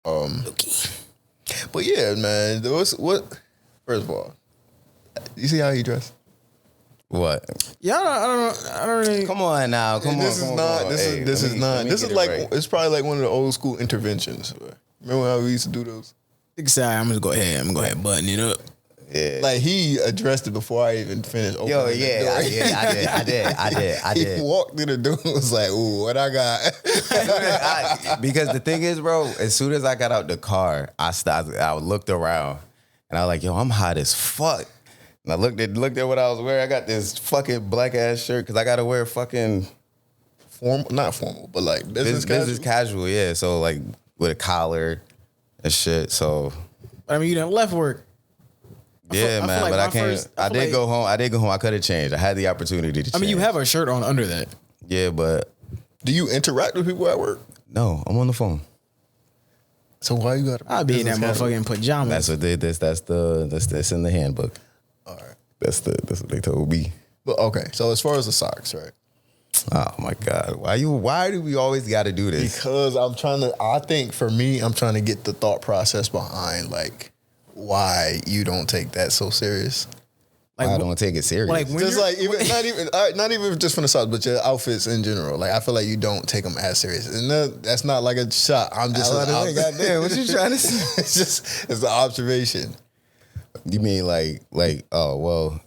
Okay. But yeah, man. First of all, you see how he dressed? What? Yeah, I don't really. Come on now. This is like it's probably like one of the old school interventions. Remember how we used to do those? Sorry, I'm gonna go ahead and button it up. Yeah. Like he addressed it before I even finished. Yo, yeah, I did. He walked through the door and was like, "Ooh, what I got?" Because the thing is, bro, as soon as I got out the car, I stopped. I looked around, and I was like, "Yo, I'm hot as fuck." And I looked at what I was wearing. I got this fucking black ass shirt because I got to wear fucking not formal, but like business casual. Yeah, so like with a collar and shit. So I mean, you done left work. Yeah, man, like but I can't. I did go home. I could have changed. I had the opportunity to change. I mean, you have a shirt on under that. Yeah, but do you interact with people at work? No, I'm on the phone. So why you got? I'll be in that motherfucking pajamas. That's what they. That's in the handbook. All right. That's what they told me. But okay, so as far as the socks, right? Oh my God! Why do we always got to do this? Because I think for me, I'm trying to get the thought process behind like why you don't take that so serious. Like, I don't take it serious. Like just like not even just from the socks, but your outfits in general. Like I feel like you don't take them as serious, and that's not like a shot. I'm just goddamn. What you trying to say? It's an observation. You mean like oh well,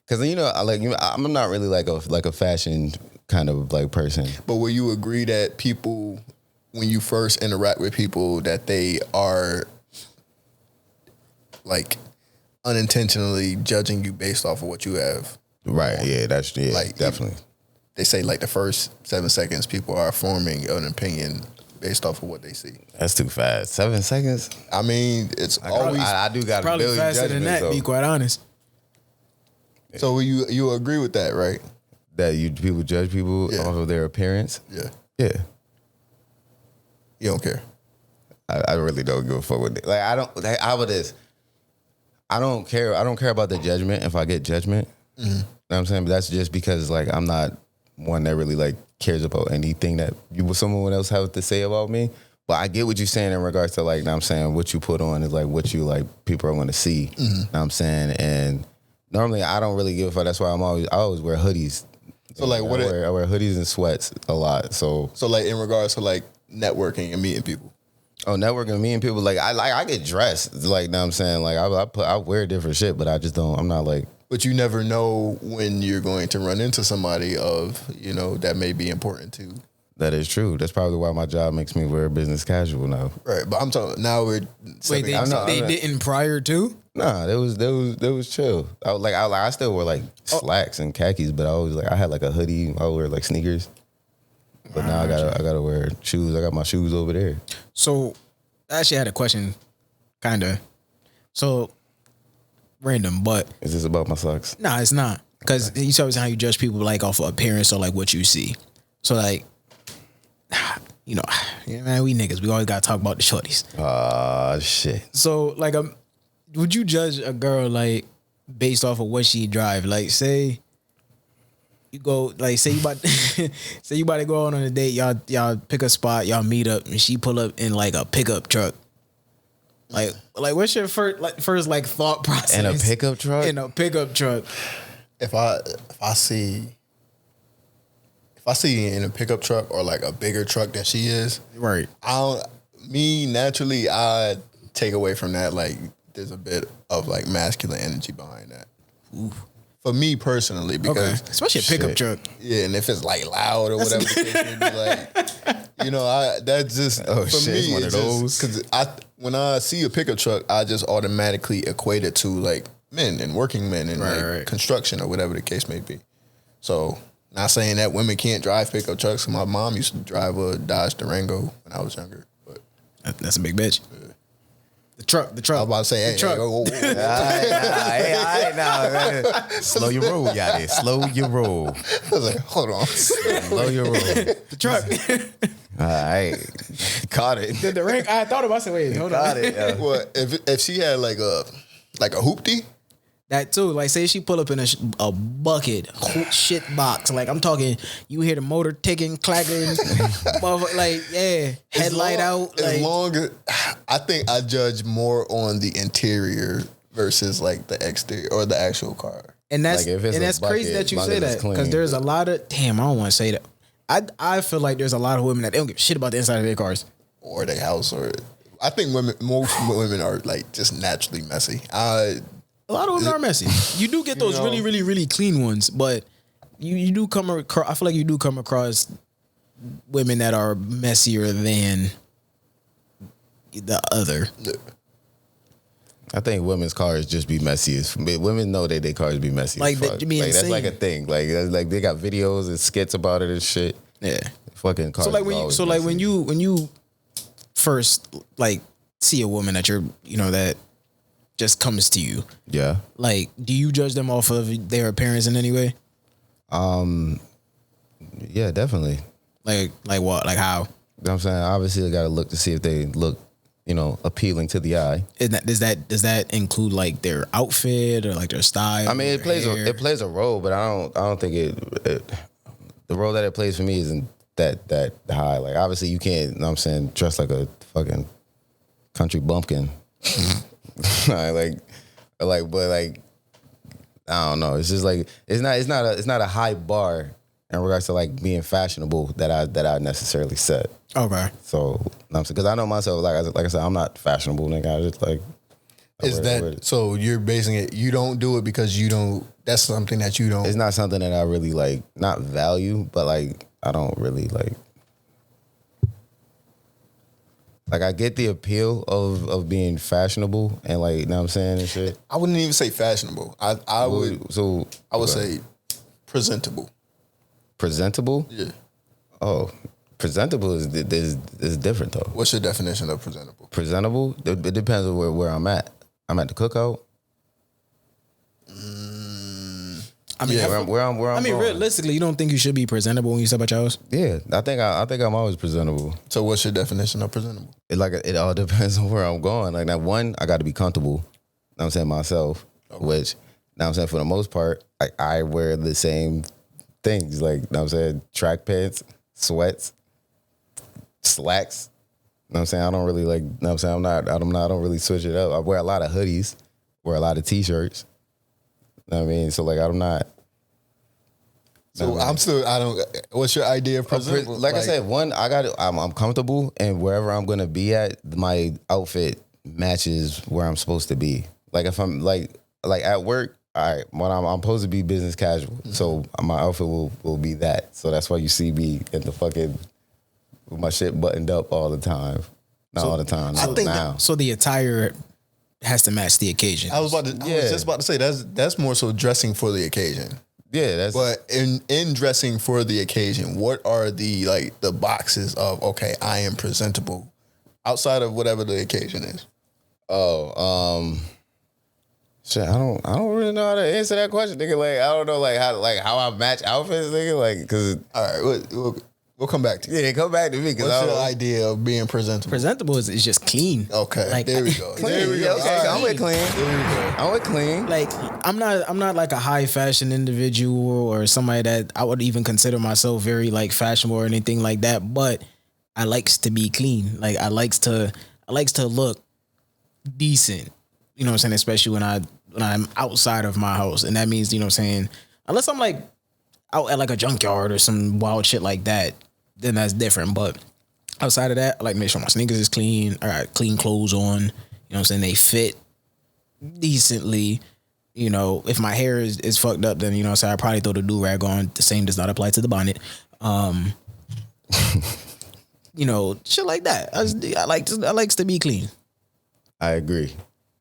because I'm not really like a fashion kind of like person. But will you agree that people, when you first interact with people, that they are like unintentionally judging you based off of what you have? Right. Yeah. That's like, definitely. They say like the first 7 seconds, people are forming an opinion based off of what they see. That's too fast. 7 seconds. I mean, it's always. I do got probably a billion faster than that. So. Be quite honest. So you agree with that, right? That people judge people off of their appearance. Yeah. Yeah. You don't care. I really don't give a fuck with it. Like I don't. Like, how about this? I don't care. I don't care about the judgment if I get judgment. Mm-hmm. You know what I'm saying? But that's just because like I'm not one that really like cares about anything that someone else have to say about me. But I get what you're saying in regards to like, you know what I'm saying, what you put on is like what you like people are going to see. Mm-hmm. You know what I'm saying? And normally I don't really give a fuck. That's why I always wear hoodies. So like I wear hoodies and sweats a lot. So like in regards to like networking and meeting people. Oh, networking and meeting people, like I get dressed, like, you know what I'm saying, like I wear different shit, but I just don't. I'm not like. But you never know when you're going to run into somebody that may be important to. That is true. That's probably why my job makes me wear business casual now. Right, but I'm talking now. Wait, they didn't prior to? Nah, that was chill. I still wear like slacks and khakis, but I had like a hoodie. I would wear like sneakers. But now I gotta wear shoes. I got my shoes over there. So I actually had a question, kinda. So random, but is this about my socks? Nah, it's not. Because you saw how you judge people like off of appearance or like what you see. So like, man, we niggas, we always gotta talk about the shorties. Shit. So like, would you judge a girl like based off of what she drive? Like, say you go, like, say you about to go out on a date, y'all pick a spot, y'all meet up, and she pull up in like a pickup truck. Like what's your first thought process? In a pickup truck? In a pickup truck. If I see in a pickup truck or like a bigger truck than she is, right? Naturally, I take away from that. Like, there's a bit of like masculine energy behind that. Oof. For me personally, because especially a pickup truck. Yeah, and if it's like loud or whatever the case may be, like, that's just for me. One of those. Because when I see a pickup truck, I just automatically equate it to like men and working men and construction or whatever the case may be. So, not saying that women can't drive pickup trucks. My mom used to drive a Dodge Durango when I was younger, but that's a big bitch. Yeah. The truck. I was about to say, hey, truck. Nah. Slow your roll, Yadie. Slow your roll. I was like, hold on. Slow your roll. The truck. All right. Caught it. The rank. I thought about it. Wait, hold on. It. Well, if she had like a hoopty. That too. Like, say she pull up in a bucket, shit box. Like, I'm talking, you hear the motor ticking, clacking, like, yeah, headlight out. As long as I think I judge more on the interior versus like the exterior or the actual car. And that's like that's bucket, crazy that you say that, because there's a lot of I don't want to say that. I feel like there's a lot of women that they don't give a shit about the inside of their cars or their house, or I think most women are like just naturally messy. A lot of women are messy. You do get those really, really, really clean ones, but you do come across. I feel like you do come across women that are messier than the other. I think women's cars just be messy. Women know that their cars be messy. Like, that's like a thing. Like they got videos and skits about it and shit. Yeah, fucking cars. So like when you first like see a woman that that just comes to you. Yeah. Like, do you judge them off of their appearance in any way? Yeah, definitely. Like what? Like how? You know what I'm saying? Obviously, I got to look to see if they look, appealing to the eye. Does that include like their outfit or like their style? I mean, it plays a role, but I don't think the role that it plays for me isn't that high. Like, obviously, you can't, you know what I'm saying, dress like a fucking country bumpkin. but I don't know. It's just like it's not a high bar in regards to like being fashionable that I necessarily set. Okay. So because I know myself, like I said, I'm not fashionable, nigga. I just like. Is that so? You're basing it. You don't do it because you don't. That's something that you don't. It's not something that I really like. Not value, but like I don't really like. Like, I get the appeal of being fashionable and, like, you know what I'm saying, and shit. I wouldn't even say fashionable. I would say presentable. Presentable? Yeah. Oh, presentable is different, though. What's your definition of presentable? Presentable? It depends on where I'm at. I'm at the cookout. I mean, where I'm going. Realistically, you don't think you should be presentable when you step out your house? Yeah, I think I'm always presentable. So, what's your definition of presentable? It all depends on where I'm going. Like, that one, I got to be comfortable. You know what I'm saying, myself. Okay. Which, you know what I'm saying, for the most part, like, I wear the same things. Like, you know what I'm saying, track pants, sweats, slacks. You know what I'm saying? I don't really like. You know what I'm saying? I don't really switch it up. I wear a lot of hoodies, wear a lot of t-shirts. You know what I mean? So, like, I'm not. So I don't. What's your idea of presentable? Like I said, I'm comfortable, and wherever I'm gonna be at, my outfit matches where I'm supposed to be. Like, if I'm like at work, all right, when I'm supposed to be business casual, so my outfit will be that. So that's why you see me in the fucking with my shit buttoned up all the time. Not all the time. I think now. So the attire has to match the occasion. I was just about to say that's more so dressing for the occasion. Yeah, but in dressing for the occasion, what are the boxes of I am presentable outside of whatever the occasion is? Shit, I don't really know how to answer that question, nigga. Like, I don't know how I match outfits, nigga. Like, cause all right, we'll come back to you. Yeah, come back to me. What's your idea of being presentable? Presentable is just clean. Okay, like, there we go. Clean. There we go. Okay, I'm with clean. There we go. I'm with clean. Like, I'm not like a high fashion individual or somebody that I would even consider myself very like fashionable or anything like that. But I likes to be clean. Like, I likes to look decent. You know what I'm saying? Especially when I'm outside of my house, and that means, you know what I'm saying, unless I'm like out at like a junkyard or some wild shit like that, then that's different. But outside of that, I like to make sure my sneakers is clean. I got clean clothes on. You know what I'm saying? They fit decently. You know, if my hair is fucked up, then, you know what I'm saying, I probably throw the do-rag on. The same does not apply to the bonnet. You know, shit like that. I likes to be clean. I agree.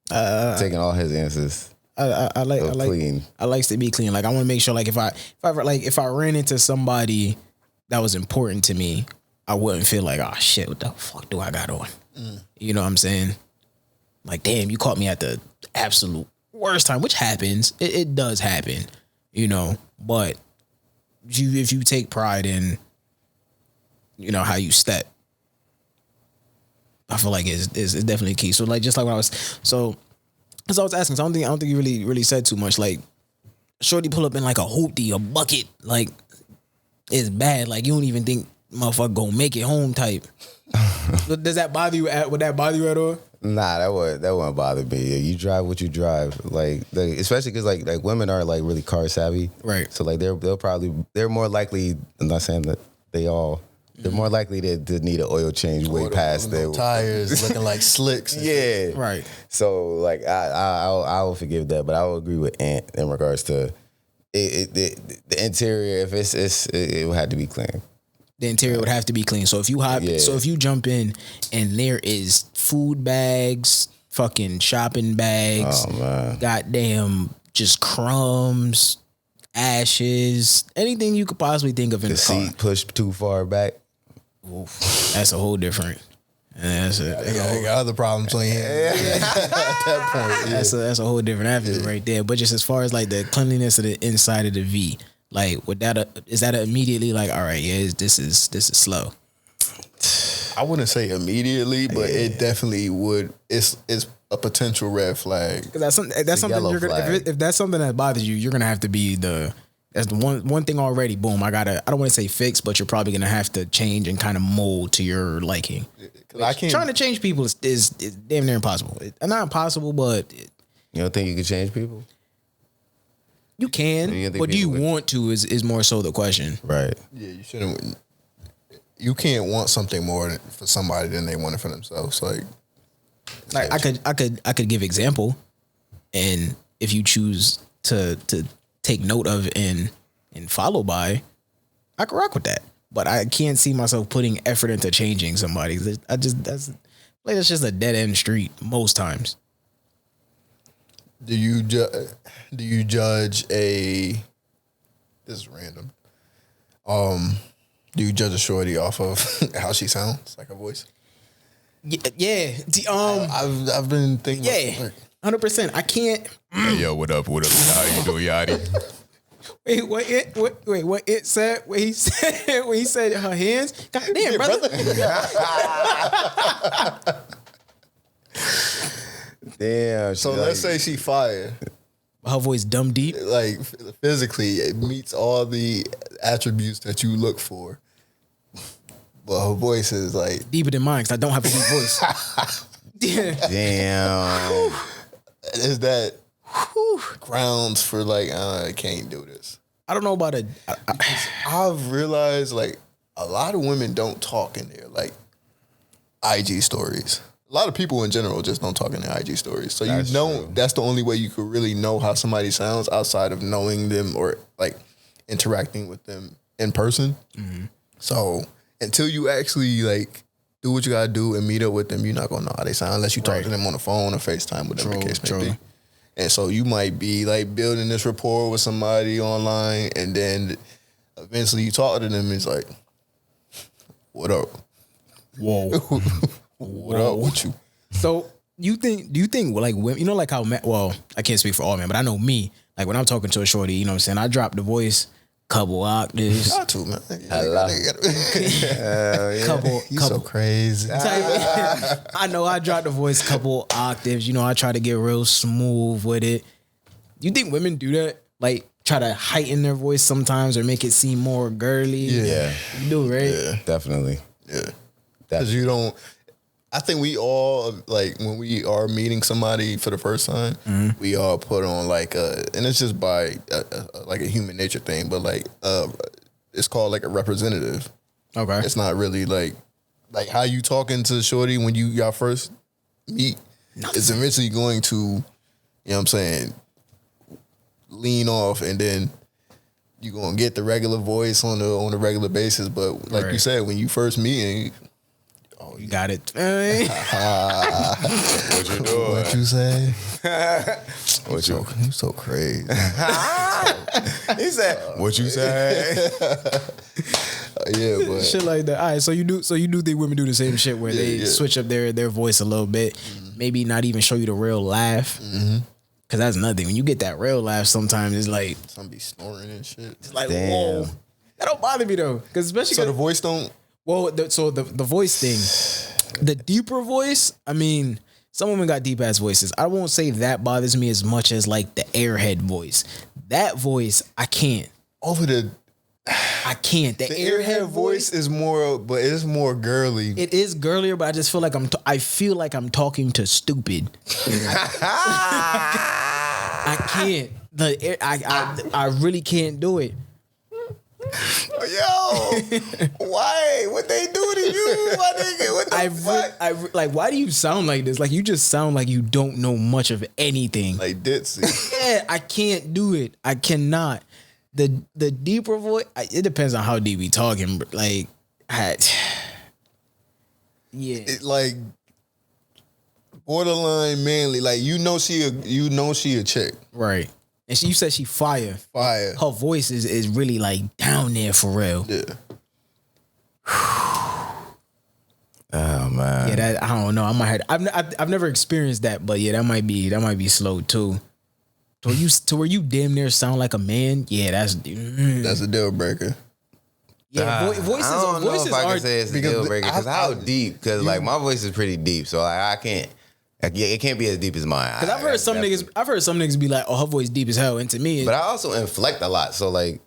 Taking all his answers. I like clean. I likes to be clean. Like, I want to make sure, like, if I ran into somebody that was important to me, I wouldn't feel like, oh shit, what the fuck do I got on? You know what I'm saying? Like, damn, you caught me at the absolute worst time, which happens. It does happen, you know. But if you take pride in, you know, how you step, I feel like it's definitely key. So, like, just like when Because I was asking, so I don't think you really said too much. Like, shorty pull up in like a hoopty, a bucket, like it's bad. Like you don't even think motherfucker gonna make it home type. Does that bother you? Would that bother you at all? Nah, that wouldn't bother me. You drive what you drive, like especially because like women are like really car savvy, right? So like they're more likely. I'm not saying that they all. They're more likely to need an oil change way past their tires looking like slicks. Yeah, right. So like I will forgive that, but I will agree with Ant in regards to the interior. If it would have to be clean. The interior would have to be clean. So if you so if you jump in and there is food bags, fucking shopping bags, goddamn just crumbs, ashes, anything you could possibly think of in the car. Seat pushed too far back. Oof, that's a whole different. That's got other problems on your hands. At that point, yeah. That's a whole different avenue right there. But just as far as like the cleanliness of the inside of the V, like is that immediately like, all right, yeah, this is slow. I wouldn't say immediately, but it definitely would. It's a potential red flag. Because that's something you're gonna, if that's something that bothers you, you're gonna have to be that's the one thing already. Boom, I don't want to say fix, but you're probably gonna have to change and kind of mold to your liking. Trying to change people is damn near impossible. Not impossible, but you don't think you can change people? You can. But do you want to is more so the question. Right. Yeah, you shouldn't. You can't want something more for somebody than they want it for themselves. Like I could give example, and if you choose to take note of and follow by, I can rock with that. But I can't see myself putting effort into changing somebody. That's just a dead end street most times. Do you judge a? This is random. Do you judge a shorty off of how she sounds, like her voice? Yeah. I've been thinking. Yeah. 100%. I can't. Hey, yo, what up? How you doing, Yadie? Wait, what it said? What he said? When he said her hands? God damn, brother. Damn. So let's say she fire. Her voice dumb deep. Like physically, it meets all the attributes that you look for. But her voice is like deeper than mine because I don't have a deep voice. Damn. Is that grounds for like I can't do this? I don't know about it. I've realized like a lot of women don't talk in their like IG stories. A lot of people in general just don't talk in their IG stories. So that's that's the only way you could really know how somebody sounds outside of knowing them or like interacting with them in person. Mm-hmm. So until you actually like do what you gotta do and meet up with them, you're not gonna know how they sound unless you talk to them on the phone or FaceTime, whatever the case may be. And so you might be like building this rapport with somebody online, and then eventually you talk to them and it's like, what up? Whoa. What up with you? So do you think like women, you know, like how I can't speak for all men, but I know me, like when I'm talking to a shorty, you know what I'm saying, I drop the voice couple octaves. Got to, man. Couple so crazy. I know I drop the voice couple octaves, you know, I try to get real smooth with it. You think women do that? Like try to heighten their voice sometimes or make it seem more girly? Yeah. You do, right? Yeah. Definitely. Yeah. Because you don't. I think we all, like, when we are meeting somebody for the first time, we all put on, like, and it's just by, like, a human nature thing, but, like, it's called, like, a representative. Okay. It's not really, like how you talking to shorty when y'all first meet is eventually going to, you know what I'm saying, lean off, and then you're going to get the regular voice on a regular basis, but, like you said, when you first meet, you got it. What you doing? What you say? You so crazy. He said, "What you say?" Yeah, but shit like that. All right, so you do think women do the same shit where they switch up their voice a little bit, maybe not even show you the real laugh. Cause that's nothing. When you get that real laugh, sometimes it's like some be snoring and shit. It's like, whoa, that don't bother me though. Cause especially so the voice don't. Well, the voice thing, the deeper voice. I mean, Some women got deep ass voices. I won't say that bothers me as much as like the airhead voice. That voice, I can't. I can't. The airhead voice is more, but it's more girly. It is girlier, but I just feel like I feel like I'm talking to stupid. I can't. I really can't do it. Yo, why? What they do to you? My nigga, what the fuck? Like, why do you sound like this? Like, you just sound like you don't know much of anything. Like Ditzy. Yeah, I can't do it. I cannot. The deeper voice, it depends on how deep we talking. But like, yeah, It, like borderline manly. Like you know she a chick, right. And you said she fire. Fire. Her voice is really like down there for real. Yeah. Oh man. Yeah, that I don't know. I might have. I've never experienced that, but yeah, that might be slow too. To where you damn near sound like a man. Yeah, that's a deal breaker. Yeah, voices. I don't know voices if I are can say it's a deal breaker because how deep? Because like my voice is pretty deep, so I can't. It can't be as deep as mine. Because I've heard some niggas be like, "Oh, her voice deep as hell," and to me, but I also inflect a lot. So like,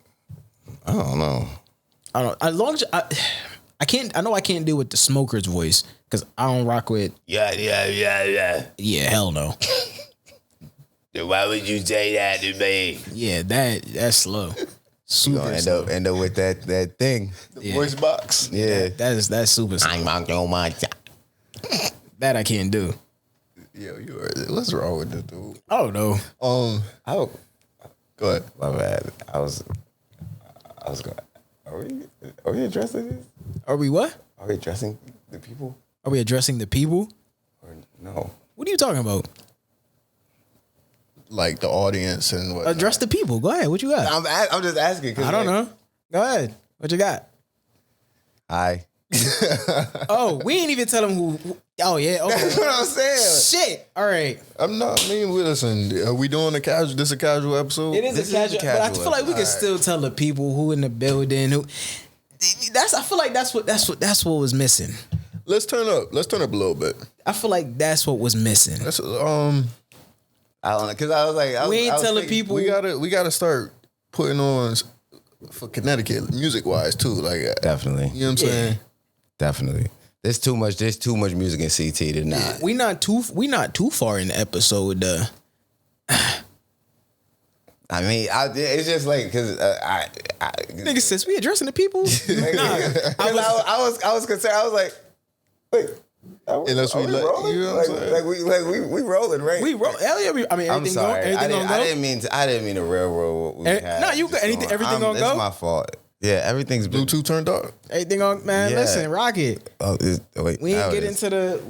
I don't know. As long as I can't. I know I can't deal with the smoker's voice because I don't rock with. Yeah. Yeah, hell no. Why would you say that to me? Yeah, that's slow. Super slow. End up with that thing. The voice box. Yeah, that's super slow. That I can't do. Yo, what's wrong with this dude? I don't know. Go ahead. My bad. I was going. Are we addressing this? Are we what? Are we addressing the people? Are we addressing the people? Or no? What are you talking about? Like the audience and what? Address the people. Go ahead. What you got? I'm just asking. I don't know. Go ahead. What you got? Hi. Oh, we ain't even tell them who. Oh yeah. Okay. That's what I'm saying. Shit. All right. Listen. Are we doing a casual? This a casual episode? It is a casual. But I feel like we can still tell the people who in the building who. I feel like that's what was missing. Let's turn up a little bit. I feel like that's what was missing. That's I don't know, because I was like, we ain't telling people. We gotta start putting on for Connecticut music wise too. Like definitely, you know what I'm saying? Definitely. There's too much music in CT to not. We not too far in the episode. I mean, it's just like because nigga says we addressing the people. I was concerned. I was like, wait. Unless we let rolling? you know what I'm saying? we rolling, right? We roll. Hell yeah, I mean, I'm sorry. I didn't mean to railroad what we had. No, you got anything. Everything gonna go. It's my fault. Yeah, everything's Bluetooth turned up. Everything on, man. Yeah. Listen, rock it. Oh, wait. We ain't get into the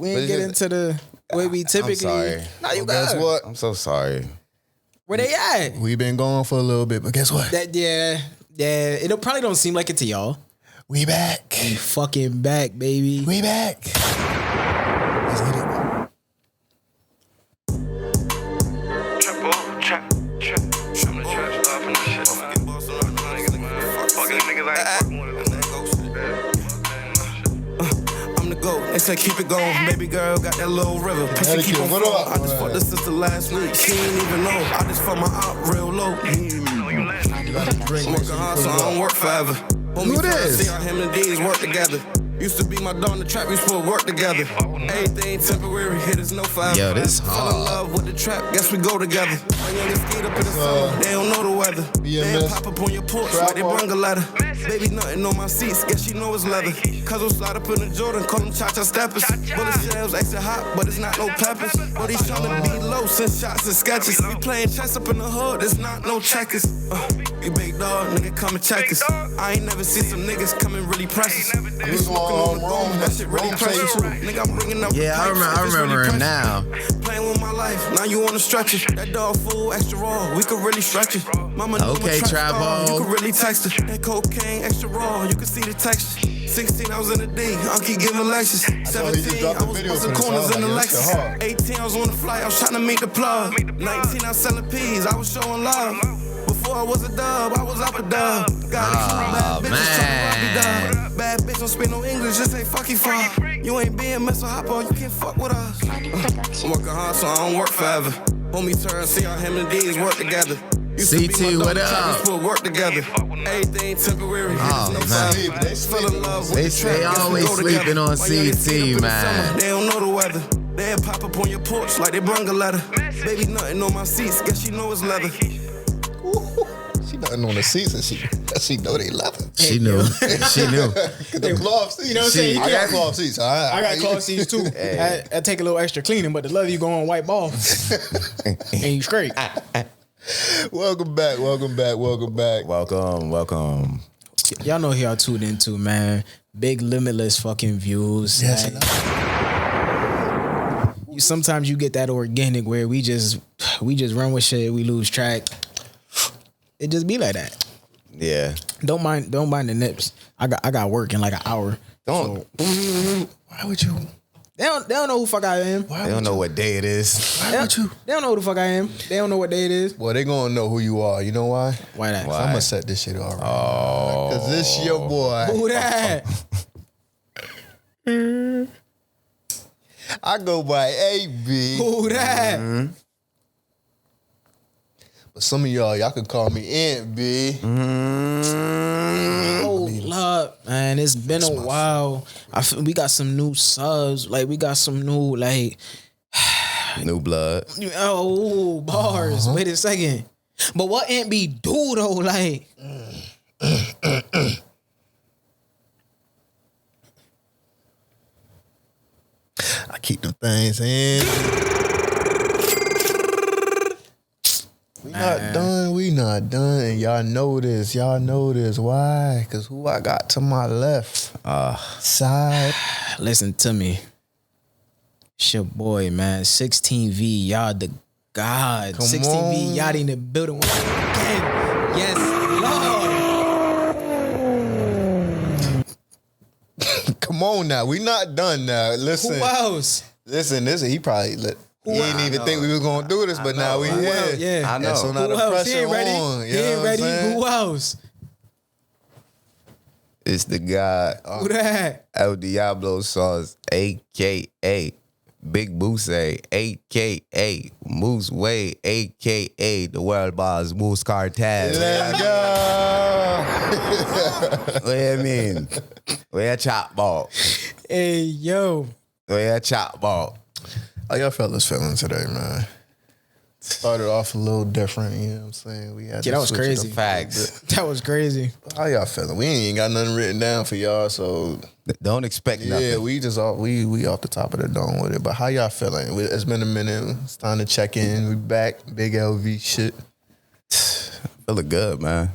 way we typically. I'm sorry. No, you guess got what? I'm so sorry. Where they at? We've been going for a little bit, but guess what? Yeah. It probably don't seem like it to y'all. We back. We fucking back, baby. We back. Let's get it. They say keep it going, baby girl got that little river. Pussy keep on flowing. I just fucked the sister last week. She ain't even know. I just fucked my op real low. Working hard, so I don't work forever. Who this? See how him and D's work together. Used to be my dog in the trap, we supposed to work together. Everything temporary, hit is no forever. Yo, this Fell in love with the trap, guess we go together. My youngest skate up in the summer, they don't know the weather. They pop up on your porch like they brung a ladder. Baby nothing on my seats, guess she know it's leather. Cuz we'll slide up in the Jordan, call them cha-cha steppers. Bullet shells extra hot, but it's not no peppers. But he's tryna be low, since shots and sketches. We playing chess up in the hood, it's not no checkers. We big dog, nigga come and check us. I ain't never seen some niggas coming really precious. I be smoking on the room, that shit really precious. Nigga, I'm bringing up Yeah, I remember him now. Playing with my life, now you on the stretcher. That dog full, extra raw, we could really stretch it. Mama knew Okay, my trap star, hole. you could really text her. That cocaine, extra raw, you can see the texture. 16, I was in the D, I'll keep giving lectures. 17, I was busting corners in the Lexus. 18, I was on the flight, I was trying to meet the plug. 19, I was selling peas, I was showing love. Before I was a dub, I was up a dub. Got a few bad bitches trying to rock me down. Bad bitch don't speak no English, just ain't fucking fun. You ain't being mess with hop on, you can't fuck with us. I'm working hard, so I don't work forever. Homie turn, see how him and D's work together. CT, what up? Put work together. Everything temporary. Oh, man. They say always sleeping on CT, man. They don't know the weather. They'll pop up on your porch like they brung a letter. Baby nothing on my seats, guess she know it's leather. She nothing on the seats and she know they leather. She knew. She knew. The cloth seats. You know what I'm saying? I got cloth seats. I got cloth seats too. I take a little extra cleaning, but the leather you go on wipe off. And you straight. Welcome back. Welcome. Y'all know who y'all tuned into, man. Big Limitless fucking views. Yes. Sometimes you get that organic where we just run with shit, we lose track. It just be like that. Yeah. Don't mind the nips. I got work in like an hour. Don't. Why would you? They don't know who the fuck I am. They don't know what day it is. Why would you? They don't know who the fuck I am. They don't know what day it is. Well, they gonna know who you are. You know why? Why that? Why? I'm gonna set this shit all right. Oh. Cause this your boy. Who that? I go by AB. Who that? Mm-hmm. But some of y'all can call me Aunt B. Hold up, man. It's been a while. We got some new subs. Like, we got some new, like... New blood. Oh, bars. Wait a second. But what Aunt B do, though? Like... I keep them things in. We not done. And y'all know this. Why? Because who I got to my left? Side. Listen to me. It's your boy, man. 16V, y'all the God. Come 16V, on. Yadie in the building once again. Yes, Lord. Come on now. We not done now. Listen. Who else? Listen. He probably... He didn't even think we was going to do this, but now we Who here. else? Yeah. I know. And so now Who the else? pressure He ain't ready. on. He ain't ready. Who else? It's the guy Who that? El Diablo Sauce, a.k.a. Big Moose, a.k.a. Moose Way, a.k.a. the World Boss Moose Cartel. Let's go. What do you mean? Where chop ball? Hey, yo. Where chop ball? How y'all fellas feeling today, man? Started off a little different, you know what I'm saying? We had Yeah, to that was switch it crazy. up. Facts. That was crazy. How y'all feeling? We ain't got nothing written down for y'all, so Don't expect yeah, nothing. we just off we off the top of the dome with it. But how y'all feeling? It's been a minute. It's time to check in. We back. Big LV shit. Feeling good, man.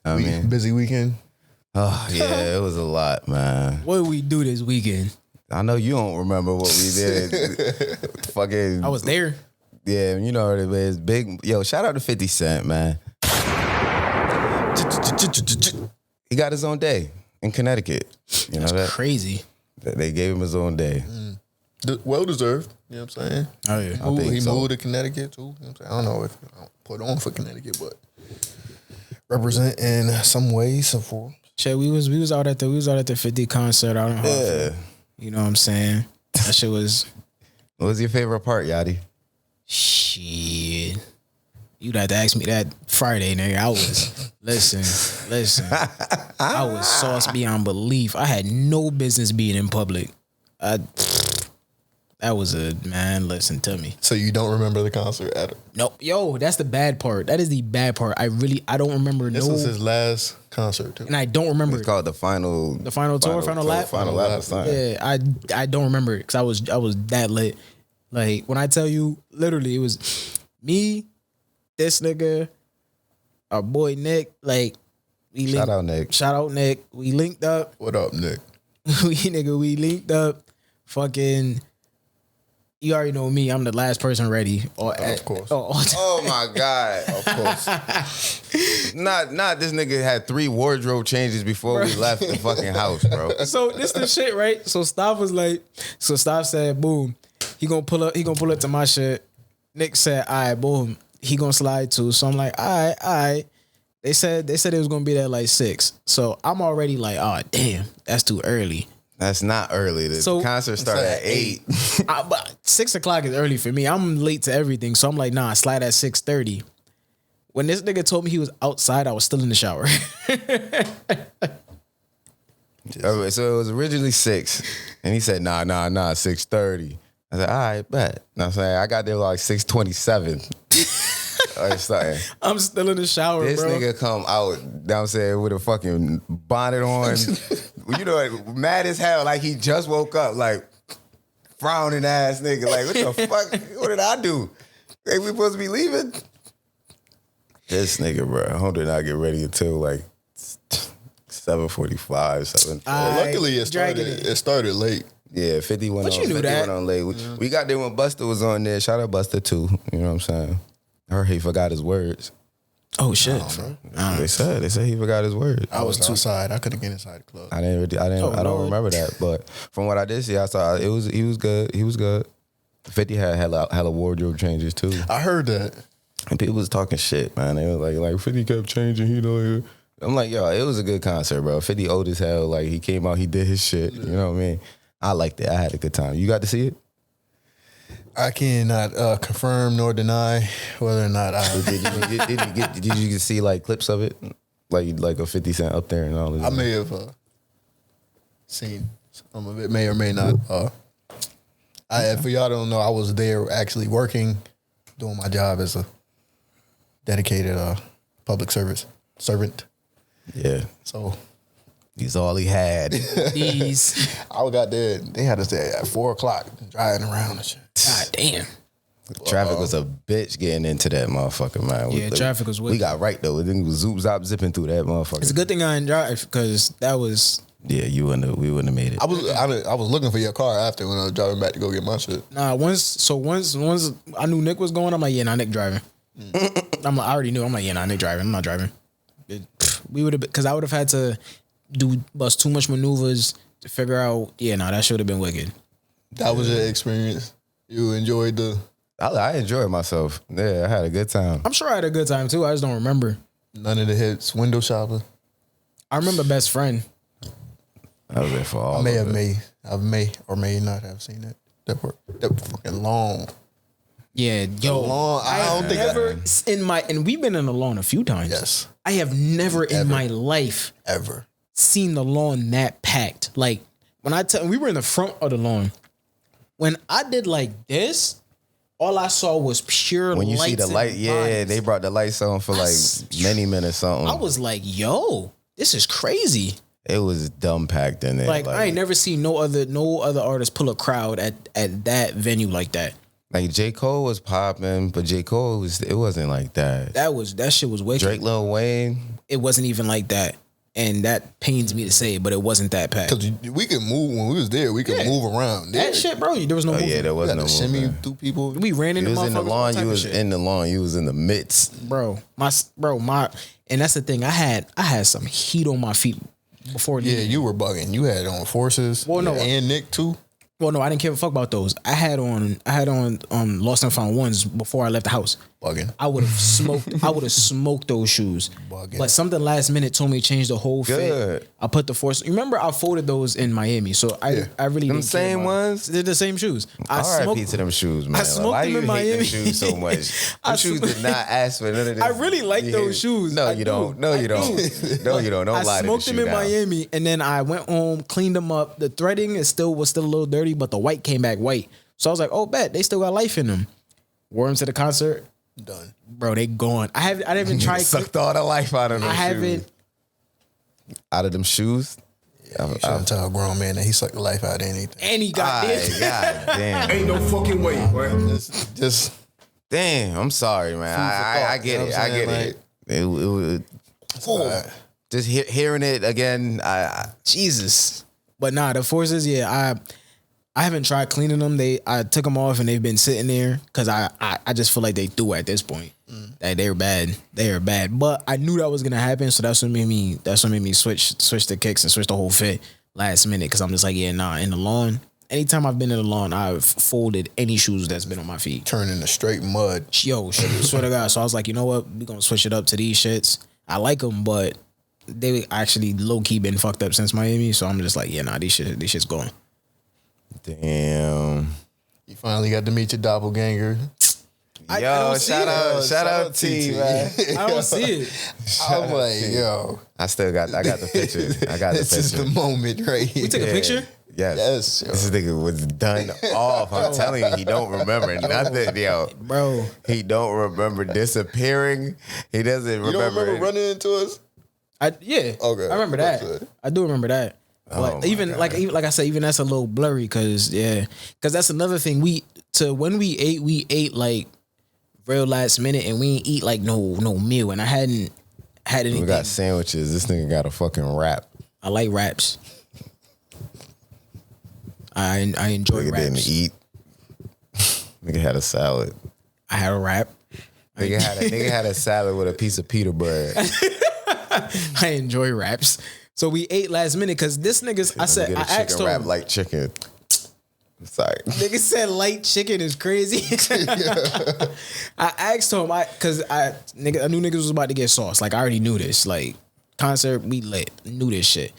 I mean, Busy weekend. oh yeah, it was a lot, man. What did we do this weekend? I know you don't remember what we did. Fucking, I was there. yeah, you know what it is. Big, yo, shout out to 50 Cent, man. He got his own day in Connecticut. You know that? Crazy. They gave him his own day. Well deserved. You know what I'm saying? Oh, yeah. think He so. moved to Connecticut too. You know what I'm saying? I don't know if I don't put on for Connecticut, but represent in some ways, some form. Shit, we was out at the 50 concert out in Hartford. Yeah. You know what I'm saying? That shit was What was your favorite part, Yadie? shit. You'd have to ask me that Friday, nigga. I was listen. I was sauce beyond belief. I had no business being in public. That was a man. Listen to me. So you don't remember the concert at Nope. Yo, that's the bad part. That is the bad part. I don't remember This was his last concert too. and I don't remember It's called the final tour, final lap. Final lap or something. Yeah, I don't remember it because I was that lit. Like when I tell you, literally, it was me, this nigga, our boy Nick. Like we Shout out Nick. Shout out Nick. We linked up. What up, Nick? we linked up. Fucking. You already know me. I'm the last person ready. Of course. Oh my God. Of course. Not this nigga had 3 wardrobe changes before we left the fucking house, bro. So this the shit, right? So Staff said, boom, he gonna pull up to my shit. Nick said, all right, boom. he gonna slide too. So I'm like, all right. They said it was gonna be there like 6. So I'm already like, oh damn, that's too early. That's not early. The concert started at 8. But 6 o'clock is early for me. I'm late to everything. So I'm like, nah, slide at 6:30. When this nigga told me he was outside, I was still in the shower. So it was originally 6. And he said, nah, 6:30. I said, all right, bet. I'm saying I got there like 6:27. Or something. I'm still in the shower, this bro. Nigga come out, I'm saying, with a fucking bonnet on. You know, mad as hell, like he just woke up, like frowning ass nigga. Like, what the fuck? What did I do? Hey, we supposed to be leaving? This nigga, bro, I did not get ready until like 7:45, 7. Well, luckily it started late. Yeah, 50 went but on. You knew 50 that. went on late. We got there when Busta was on there. Shout out Busta too. You know what I'm saying? I heard he forgot his words. Oh shit! They said he forgot his words. I was outside. I couldn't get inside the club. I don't remember that. But from what I did see, I saw he was good. He was good. 50 had hella wardrobe changes too. I heard that. And people was talking shit, man. They was like 50 kept changing. I'm like, yo, it was a good concert, bro. 50 old as hell. Like he came out, he did his shit. You know what I mean? I liked it. I had a good time. You got to see it? I cannot confirm nor deny whether or not I Did you get see like clips of it, like a 50 Cent up there and all that? I may have seen some of it, may or may not. For y'all don't know, I was there actually working, doing my job as a dedicated public servant. Yeah. So he's all he had. These. I got there. They had us there at 4:00, driving around and shit. God damn. Traffic was a bitch getting into that motherfucker, man. Yeah, traffic was wicked. We got right though. Then was zipping through that motherfucker. It's a good thing I didn't drive because that was. Yeah, we wouldn't have made it. I was looking for your car after when I was driving back to go get my shit. Nah, once I knew Nick was going, I'm like, yeah, nah, Nick driving. I already knew. I'm like, yeah, nah, Nick driving. I'm not driving. We would have, because I would have had to bust too much maneuvers to figure out. Yeah, nah, that should have been wicked. That was your experience. You enjoyed I enjoyed myself. Yeah, I had a good time. I'm sure I had a good time too. I just don't remember. None of the hits. Window shopping. I remember Best Friend. I was there for all. I may or may not have seen it. That fucking long. Yeah, yo, long. I don't think never and we've been in the lawn a few times. Yes, I have never in my life ever seen the lawn that packed. Like when we were in the front of the lawn. When I did like this, all I saw was pure. When you lights see the light, yeah, they brought the lights on for like many minutes something. I was like, yo, this is crazy. It was dumb packed in there. Like I ain't never seen no other artist pull a crowd at that venue like that. Like J. Cole was popping, but J. Cole it wasn't like that. That shit was wicked. Drake, Lil Wayne, it wasn't even like that. And that pains me to say, but it wasn't that packed. Because we could move when we was there. We could move around. That shit, bro. There was no movement. Yeah, there was no shimmy movement. through people. We ran into You was in the lawn. You was shit. in the lawn. You was in the midst, bro. And that's the thing. I had some heat on my feet before. Yeah, you were bugging. You had on Forces. Well, no, and Nick too. Well, no, I didn't give a fuck about those. I had on Lost and Found ones before I left the house. Bugging. I would have smoked those shoes. Bugging. But something last minute told me to change the whole Good. fit. I put the Force. Remember, I folded those in Miami, so I really them didn't same care ones. They're the same shoes. R.I.P. to them shoes, man. I smoked Why them you in hate Miami. them shoes so much? Them shoes did not ask for none of this. I really like those shoes. No, I you do. don't. No, you don't. No, you don't. Don't lie I to smoked the them shoe in now. Miami, and then I went home, cleaned them up. The threading was still a little dirty, but the white came back white. So I was like, "Oh, bet they still got life in them." Wore them to the concert. Done. Bro, they gone. I didn't even try. Sucked all the life out of them. I haven't. Out of them shoes. Yeah, you shouldn't tell a grown man that he sucked the life out of anything. And he got this. God damn. Ain't no fucking way, boy. Just Damn. I'm sorry, man. I get it. I get it. It was just hearing it again. Jesus. But nah, the Forces, yeah, I haven't tried cleaning them. I took them off and they've been sitting there because I just feel like they threw at this point. Like they're bad. They are bad. But I knew that was gonna happen, so that's what made me switch the kicks and switch the whole fit last minute. Cause I'm just like, yeah, nah, in the lawn. anytime I've been in the lawn, I've folded any shoes that's been on my feet. Turn into straight mud. Yo, swear to God. So I was like, you know what? We're going to switch it up to these shits. I like them, but they actually low-key been fucked up since Miami. So I'm just like, yeah, nah, these shit's going. Damn. You finally got to meet your doppelganger. Yo, shout out T, man. I don't see it. I'm like, yo. I got the picture. I got the picture. This is the moment right here. We took a picture? Yes. Yo. This nigga was done off. I'm telling you, he don't remember nothing, yo. Bro. He don't remember disappearing. He doesn't remember. You don't remember running into us? Yeah. Okay. I remember that. I do remember that. But even like I said, even that's a little blurry because that's another thing. When we ate like real last minute and we ain't eat like no meal and I hadn't had anything. We got sandwiches. This nigga got a fucking wrap. I like wraps. I enjoy Nigga wraps. didn't eat. Nigga had a salad. I had a wrap. Nigga had a salad with a piece of pita bread. I enjoy wraps. So we ate last minute because this nigga's. I asked him. Wrap like chicken. I'm sorry. Nigga said light chicken is crazy. I asked him because I knew niggas was about to get sauce. Like I already knew this. Like concert we lit. Knew this shit.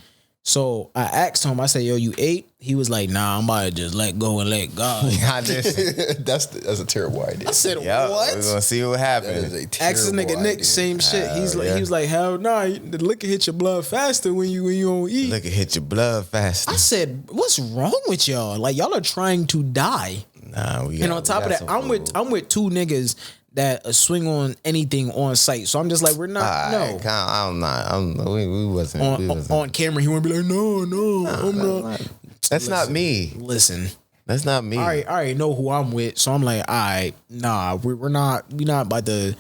So I asked him, I said, yo, you ate? He was like, nah, I'm about to just let go and let God. That's a terrible idea. I said, Yep, what? we're gonna see what happens. Ask this nigga Nick, same shit. He was like, hell nah, the liquor hit your blood faster when you don't eat. Liquor hit your blood faster. I said, what's wrong with y'all? Like y'all are trying to die. Nah, And on top of that, I'm with two niggas that swing on anything on site. So I'm just like, we're not. No, I'm not. We wasn't on camera. He won't be like, no, I'm not. That's not me. Listen, that's not me. I already know who I'm with. So I'm like, all right, nah, we're not about to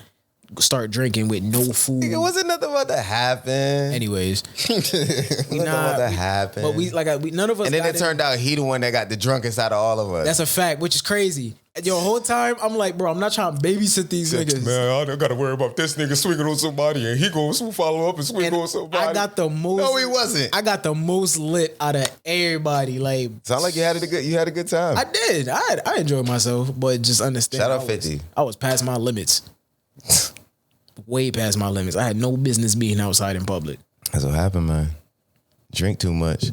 start drinking with no food. It wasn't nothing about to happen. Anyways, nothing about to happen. But we none of us. And then it turned out he the one that got the drunkest out of all of us. That's a fact, which is crazy. Yo, whole time I'm like, bro, I'm not trying to babysit these niggas. Man, I don't gotta worry about this nigga swinging on somebody and he goes to follow up and swing on somebody. I got the most. No, he wasn't. I got the most lit out of everybody. Like, sound like you had a good time. I did. I enjoyed myself, but just understand. Shout out 50. I was past my limits. Way past my limits. I had no business being outside in public. That's what happened, man. Drink too much.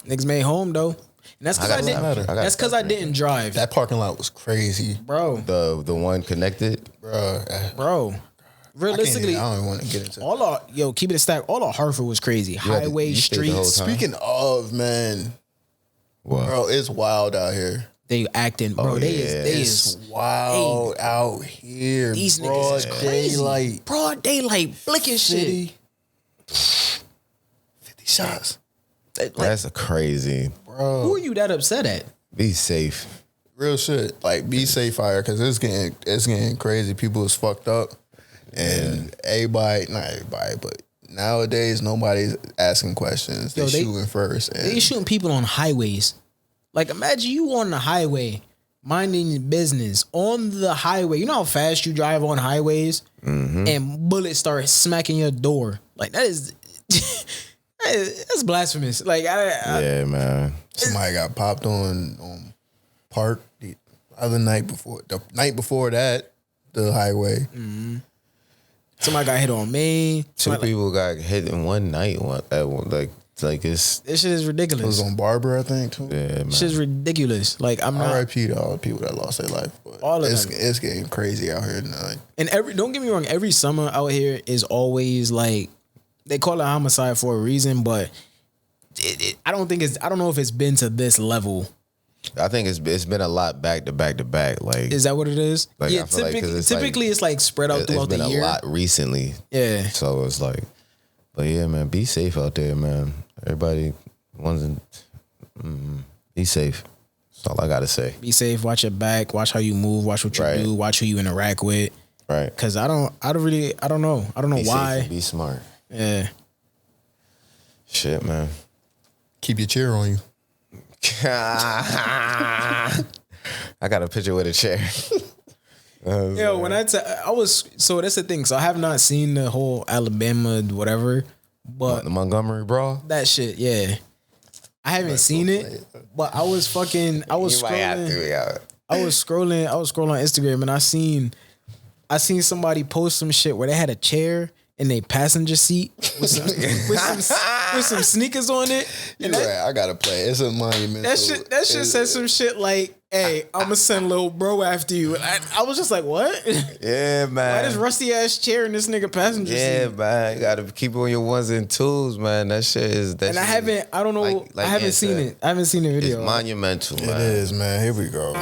Niggas made home though. And that's because I didn't. That's because I didn't drive. That parking lot was crazy, bro. The one connected, bro. Realistically, I don't even want to get into keep it a stack. All of Hartford was crazy. Highway, streets. Speaking of, man, what? Bro, it's wild out here. They acting, bro. They is wild out here. These niggas is crazy. Broad daylight, flicking shit. 50 shots. That's crazy, bro. Who are you that upset at? Be safe. Real shit. Like, be safe out here because it's getting crazy. People is fucked up, and not everybody, but nowadays nobody's asking questions. They shooting first. And they shooting people on highways. Like, imagine you on the highway, minding your business on the highway. You know how fast you drive on highways, and bullets start smacking your door. Like that is. That's blasphemous. Like, yeah, man. Somebody got popped on Park the other night before. The night before that, the highway. Mm-hmm. Somebody got hit on Main. Two people got hit in one night. This shit is ridiculous. It was on Barber, I think, too. Yeah, man. Shit is ridiculous. Like, I'm not. R.I.P. to all the people that lost their life. But all of them. It's getting crazy out here now. And don't get me wrong. Every summer out here is always like. They call it homicide for a reason, but I don't know if it's been to this level. I think it's been a lot back to back to back. Like, is that what it is? Like, yeah, typically it's like spread out throughout the year. It's been a lot recently. Yeah. So it's like, but yeah, man, be safe out there, man. Everybody be safe. That's all I gotta say. Be safe. Watch your back. Watch how you move. Watch what you do. Watch who you interact with. Right. Because I don't know. I don't know why. Safe, be smart. Yeah. Shit, man. Keep your chair on you. I got a picture with a chair. Yo, when I was so that's the thing. So I have not seen the whole Alabama whatever, but the Montgomery brawl. That shit, yeah. I haven't seen it, But I was scrolling. I was scrolling Instagram and I seen somebody post some shit where they had a chair in their passenger seat with some sneakers on it. And right. I gotta play. It's a monumental. That shit said some shit like, "Hey, I'm gonna send little bro after you." I was just like, "What?" Yeah, man. Why this rusty ass chair in this nigga passenger seat? Yeah, man. You gotta keep it on your ones and twos, man. That shit is. And I haven't seen it. I haven't seen the video. It's monumental, man. It is, man. Here we go.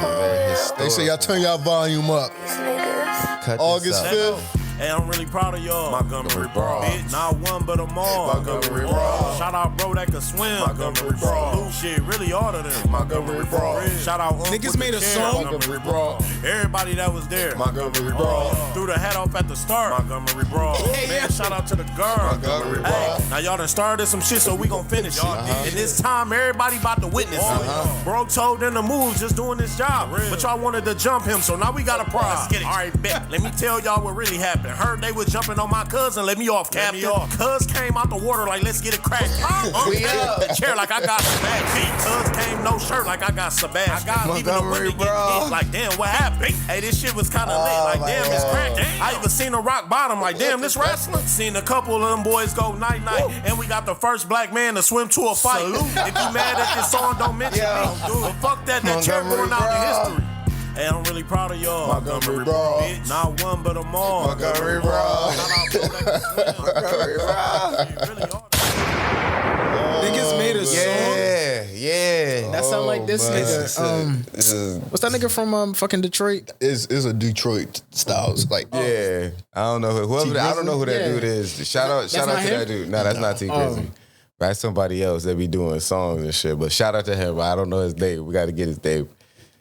They say y'all turn y'all volume up. August 5th. Hey, I'm really proud of y'all. Montgomery Brawl. Bitch, not one but them all. Montgomery Brawl. Shout out bro that can swim. Montgomery Brawl. Shit, really all of them. Montgomery Brawl. Shout out niggas made a song. Montgomery Brawl. Everybody that was there. Montgomery Brawl. Threw the hat off at the start. Montgomery Brawl. Man, shout out to the girl. Montgomery Brawl. Now y'all done started some shit, so we gon' finish it. And this time, everybody about to witness it. Bro told them to move, just doing this job. But y'all wanted to jump him, so now we got a prize. All right, bet. Let me tell y'all what really happened. Heard they was jumping on my cousin. Let me off, Captain. Cuz came out the water like, let's get it cracked. The chair like I got Sebastian. Cuz came no shirt like I got Sebastian. I got even the women get hit like, damn, what happened? Hey, this shit was kind of lit. Like, damn, it's cracked. I even seen a rock bottom. Like, damn, this wrestling. Seen a couple of them boys go night-night. And we got the first black man to swim to a fight. If you mad at this song, don't mention me. But fuck that chair going out in history. Hey, I'm really proud of y'all. Montgomery Brawl. Bitch, not one but them all. Montgomery Brawl. Montgomery Brawl. Niggas made a song. Yeah. That sound like this nigga. What's that nigga from fucking Detroit? It's a Detroit styles. Like, Yeah. I don't know whoever. I don't know who that dude is. Shout out to that dude. No, that's not T Grizzly. That's somebody else that be doing songs and shit. But shout out to him. I don't know his name. We got to get his name.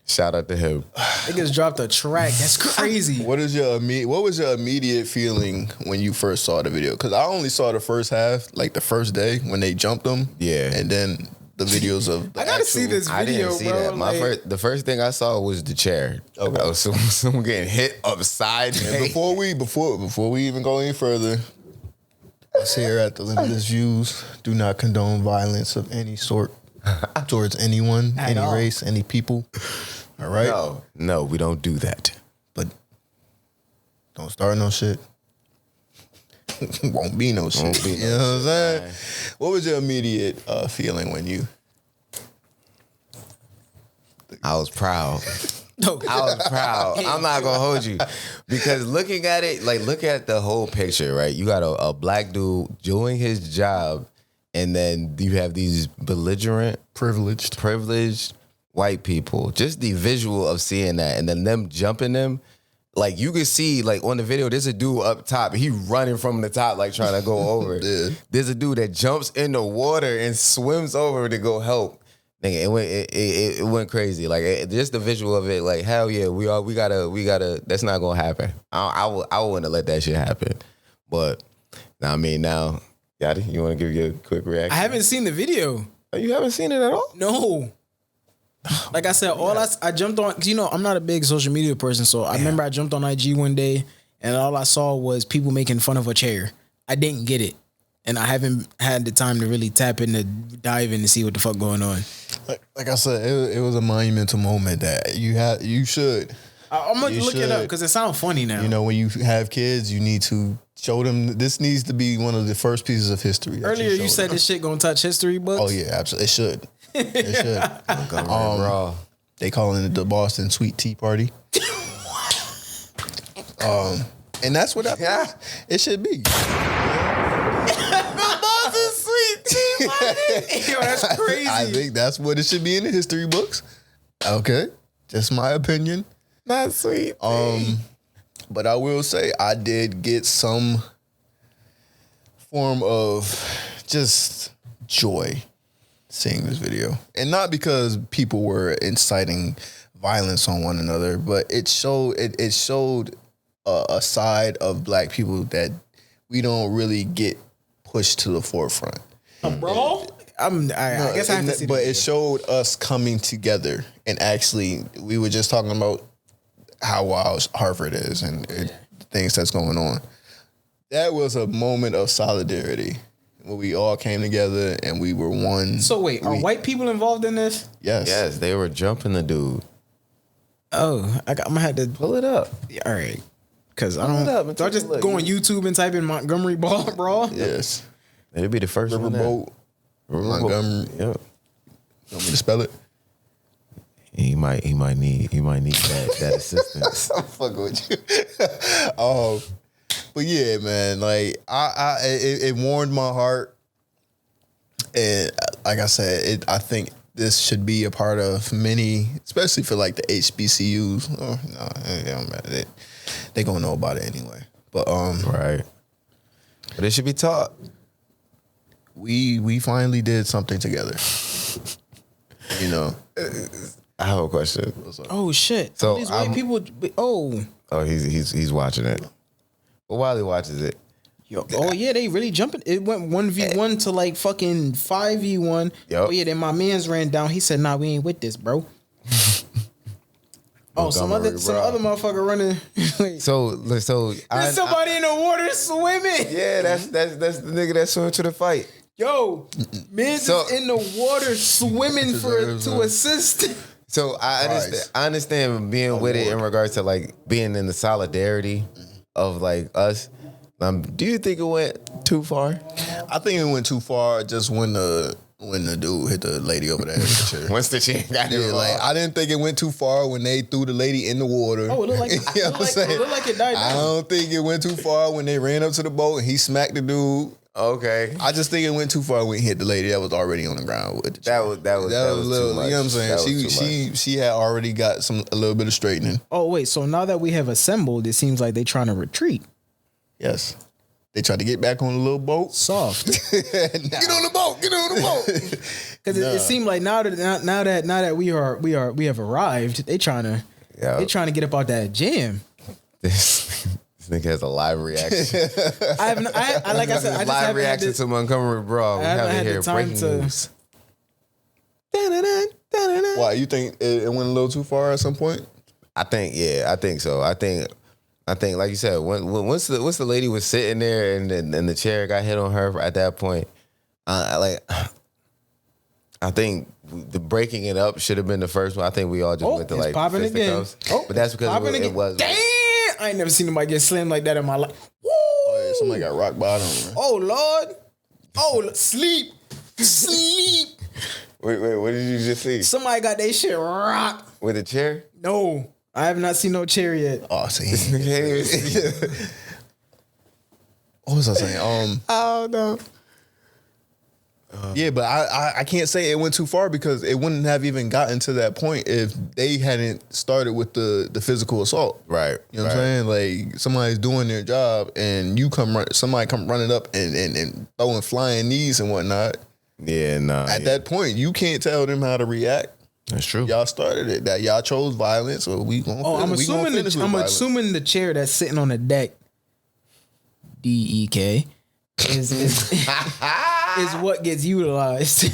Shout out to him. Niggas dropped a track. That's crazy. what was your immediate feeling when you first saw the video? Because I only saw the first half, like the first day when they jumped them. Yeah. And then the videos of the I gotta see this video, I didn't see bro. that. The first thing I saw was the chair. Okay. Oh, someone getting hit upside. And before we even go any further, us here at the Limitless Views do not condone violence of any sort towards anyone, any race, any people. All right? No, we don't do that. But don't start no shit. Won't be no shit. You know what I'm saying? Man. What was your immediate feeling when you... I was proud. No. I was proud. I'm not gonna hold you because looking at it, like look at the whole picture, right? You got a black dude doing his job, and then you have these belligerent, privileged white people. Just the visual of seeing that, and then them jumping them. Like you can see, like on the video, there's a dude up top. He running from the top, like trying to go over. Yeah. There's a dude that jumps in the water and swims over to go help. Nigga, it went crazy. Like just the visual of it, like hell yeah, we gotta. That's not gonna happen. I wouldn't have let that shit happen. But I mean, now, Yadie, you want to give your quick reaction? I haven't seen the video. Oh, you haven't seen it at all? No. Like I said, I jumped on, cause I'm not a big social media person, so I remember I jumped on IG one day and all I saw was people making fun of a chair. I didn't get it. And I haven't had the time to really tap in to dive in to see what the fuck going on. Like I said, it was a monumental moment that you should. I'm gonna look it up because it sounds funny now. You know, when you have kids, you need to show them. This needs to be one of the first pieces of history. Earlier, you said this shit gonna touch history books. Oh yeah, absolutely. It should. It should. They calling it the Boston Sweet Tea Party. And that's what it should be. Yo, that's crazy. I think that's what it should be in the history books. Okay, just my opinion. Not sweet. But I will say I did get some form of just joy seeing this video, and not because people were inciting violence on one another, but it showed a side of black people that we don't really get pushed to the forefront. Bro, I guess I have to see. But it showed us coming together, and actually, we were just talking about how wild Harvard is and things that's going on. That was a moment of solidarity when we all came together and we were one. So wait, are white people involved in this? Yes. Yes, they were jumping the dude. Oh, I'm gonna have to Pull it up. Yeah, all right, because I don't. Do I just look. go on YouTube and type in Montgomery Brawl? Yes. It'd be the first Riverboat. Montgomery. Yep. You want me to spell it? He might need that assistance. I'm fucking with you. But yeah, man, like it warmed my heart, and like I said, I think this should be a part of many, especially for like the HBCUs. Oh, no, it don't matter. They gonna know about it anyway. But Right. But it should be taught. We finally did something together. You know. I have a question. Oh shit! So, These white people. Oh. Oh, he's watching it. But while he watches it, Yo, oh yeah, they really jumping. It went 1v1 to like fucking 5v1. Yep. Oh yeah, then my man's ran down. He said, "Nah, we ain't with this, bro." some other motherfucker running. so There's somebody in the water swimming. yeah, that's the nigga that swam to the fight. Yo, man's is in the water swimming to assist. So I understand being with it in regards to like being in the solidarity of like us. Do you think it went too far? I think it went too far just when the dude hit the lady over there. Once the chair got Yeah, like I didn't think it went too far when they threw the lady in the water. Oh, it looked like you know what I'm saying? It looked like it died down. I don't think it went too far when they ran up to the boat and he smacked the dude. Okay. I just think it went too far when he hit the lady that was already on the ground with the chair. That was a little, too much. You know what I'm saying? She had already got a little bit of straightening. Oh wait, so now that we have assembled, it seems like they're trying to retreat. Yes. They tried to get back on the little boat. Soft. Get on the boat. Get on the boat. Because it seemed like now that we have arrived, they trying to get up out that jam. This nigga has a live reaction. Like I said, I just live haven't reaction had to Montgomery Brawl. We have it here. Breaking news. Why, you think it went a little too far at some point? I think so. I think like you said, once the lady was sitting there and the chair got hit on her at that point, I think the breaking it up should have been the first one. I think we all just went to like popping again. But that's because it was. Damn! I ain't never seen nobody get slammed like that in my life. Woo! Oh, yeah, somebody got rock bottom. Man. Oh Lord! Oh, sleep. Wait, what did you just see? Somebody got that shit rock. With a chair? No, I have not seen no chair yet. Oh, see. What was I saying? Oh no. Yeah, but I can't say it went too far because it wouldn't have even gotten to that point if they hadn't started with the physical assault. Right. You know what I'm saying? Like somebody's doing their job and somebody come running up and throwing flying knees and whatnot. Yeah, nah. At that point, you can't tell them how to react. That's true. Y'all started it. That y'all chose violence, so we gonna. I'm assuming the chair that's sitting on the deck, DEK, is what gets utilized.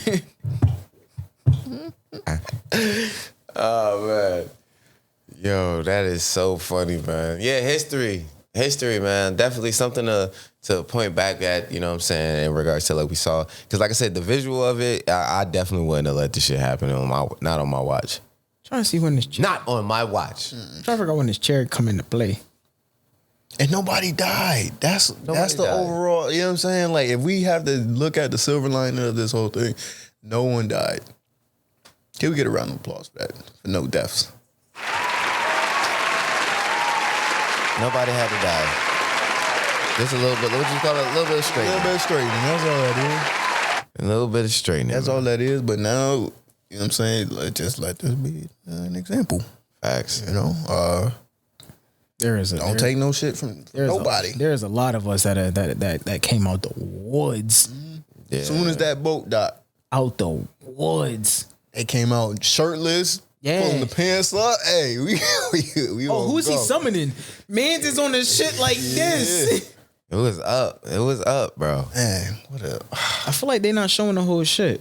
Oh man, yo, that is so funny, man. Yeah, history, man. Definitely something to point back at. You know what I'm saying in regards to like we saw, because like I said, the visual of it, I definitely wouldn't have let this shit happen not on my watch. Trying to see when this chair, Not on my watch. trying to figure out when this chair come into play. And nobody died. That's the overall. You know what I'm saying? Like if we have to look at the silver lining of this whole thing, no one died. Can we get a round of applause for that? For no deaths. Nobody had to die. Just a little bit. What you call it? A little bit of A straightening. little bit of straightening. That's all that is. A little bit of straightening. That's all that is. But now, you know what I'm saying? Just let this be an example. Facts. You know, don't take no shit from nobody. There's a lot of us that came out the woods. Yeah. As soon as that boat docked, Out the woods. they came out shirtless, Yeah. pulling the pants up. Hey, we Oh, who's he summoning? Mans is on this shit like this. It was up, bro. Man, what up? I feel like they're not showing the whole shit.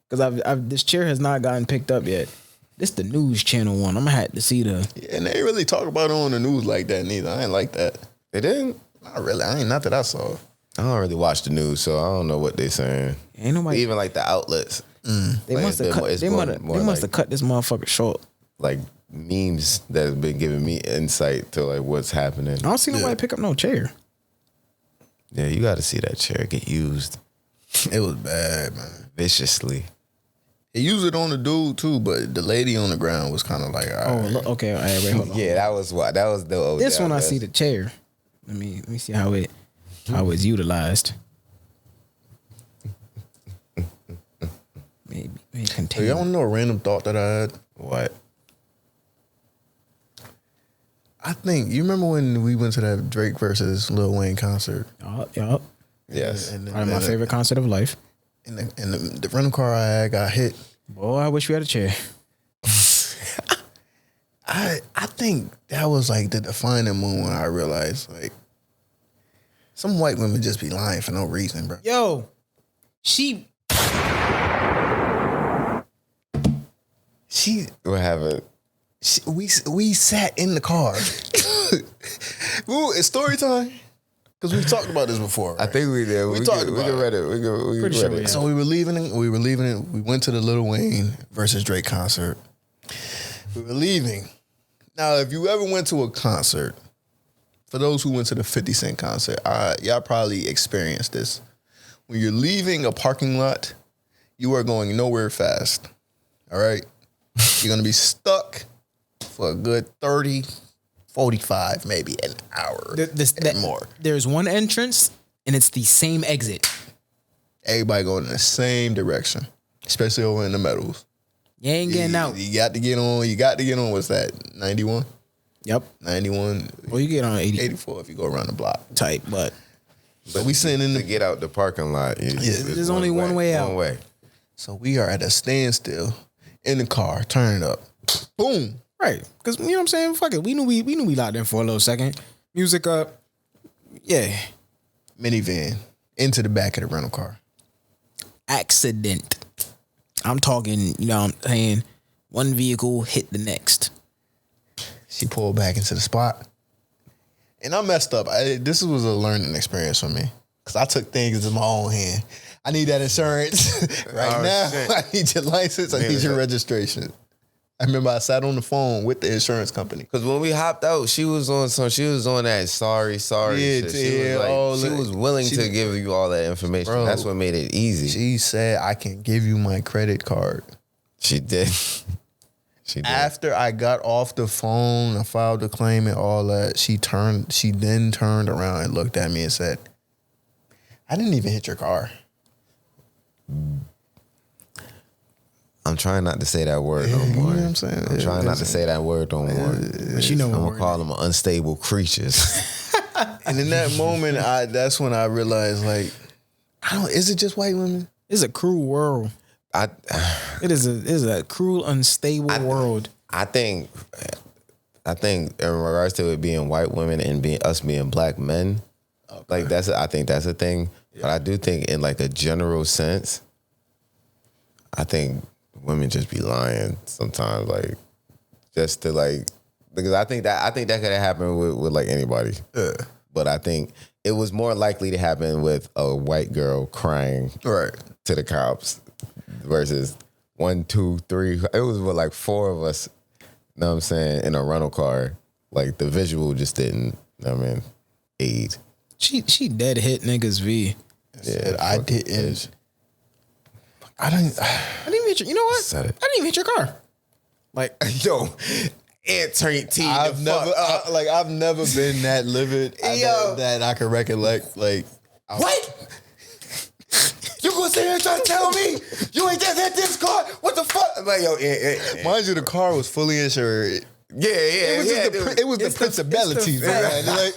Because this chair has not gotten picked up yet. This the news channel one. I'm gonna have to see the. Yeah, and they ain't really talk about it on the news like that neither. I ain't like that. They didn't. Not really. Not that I saw. I don't really watch the news, so I don't know what they're saying. Ain't nobody even like the outlets. They like, must have cut. They must have cut this motherfucker short. Like memes that have been giving me insight to like what's happening. I don't see nobody pick up no chair. Yeah, you got to see that chair get used. It was bad, man. Viciously. He used it on the dude too, but the lady on the ground was kind of like, all right. Oh, okay. All right, wait, hold on. Yeah, that was the. This one I see the chair. Let me see how it's utilized. Maybe continue. Y'all know a random thought that I had? What? I think you remember when we went to that Drake versus Lil Wayne concert. Yup. Yes. And Probably my favorite concert of life. And the rental car I had got hit. Boy, I wish we had a chair. I think that was like the defining moment when I realized like some white women just be lying for no reason, bro. Yo, What happened? We sat in the car. Ooh, it's story time. Because we've talked about this before. Right? I think we did. We talked about read it. We Pretty read sure it. we So we were leaving it. We went to the Lil Wayne versus Drake concert. We were leaving. Now, if you ever went to a concert, for those who went to the 50 Cent concert, y'all probably experienced this. When you're leaving a parking lot, you are going nowhere fast. All right? You're going to be stuck for a good 30, 45, maybe an hour and more. There's one entrance, and it's the same exit. Everybody going in the same direction, especially over in the Meadows. You ain't getting out. You got to get on. What's that? 91? Yep. 91. Well, you get on 84 if you go around the block. Type, but we sitting in To get out the parking lot, there's only one way out. One way. So we are at a standstill in the car, turning up. Boom. Right. Because, you know what I'm saying? Fuck it. We knew we locked in for a little second. Music up. Yeah. Minivan into the back of the rental car. Accident. I'm talking, you know what I'm saying? One vehicle hit the next. She pulled back into the spot. And I messed up. This was a learning experience for me. Because I took things into my own hand. I need that insurance right now. Shit. I need your license. I need your registration. I remember I sat on the phone with the insurance company. Because when we hopped out, she was on that sorry shit. She was willing to give you all that information. Bro, that's what made it easy. She said, I can give you my credit card. She did. After I got off the phone, I filed the claim and all that, she then turned around and looked at me and said, I didn't even hit your car. I'm trying not to say that word no more. You know what I'm saying? I'm trying not to say that word no more. But you know I'm gonna call them unstable creatures. And in that moment, that's when I realized, like, is it just white women? It's a cruel world. It is a cruel, unstable world. I think in regards to it being white women and us being black men, like I think that's a thing. Yeah. But I do think in like a general sense, I think women just be lying sometimes, like just to like, because I think that could have happened with like anybody. Yeah. But I think it was more likely to happen with a white girl crying to the cops versus 1, 2, 3. It was with like 4 of us, you know what I'm saying, in a rental car. Like the visual just didn't, you know what I mean, aid. She dead hit niggas V. Yeah, I didn't. I didn't even hit your, you know what? I didn't even hit your car. Like, yo, I've never been that livid that I can recollect. Like, what? You gonna sit here and try to tell me you ain't just hit this car? What the fuck? Like, yo, mind you, the car was fully insured. Yeah. It was the principalities, man. Like,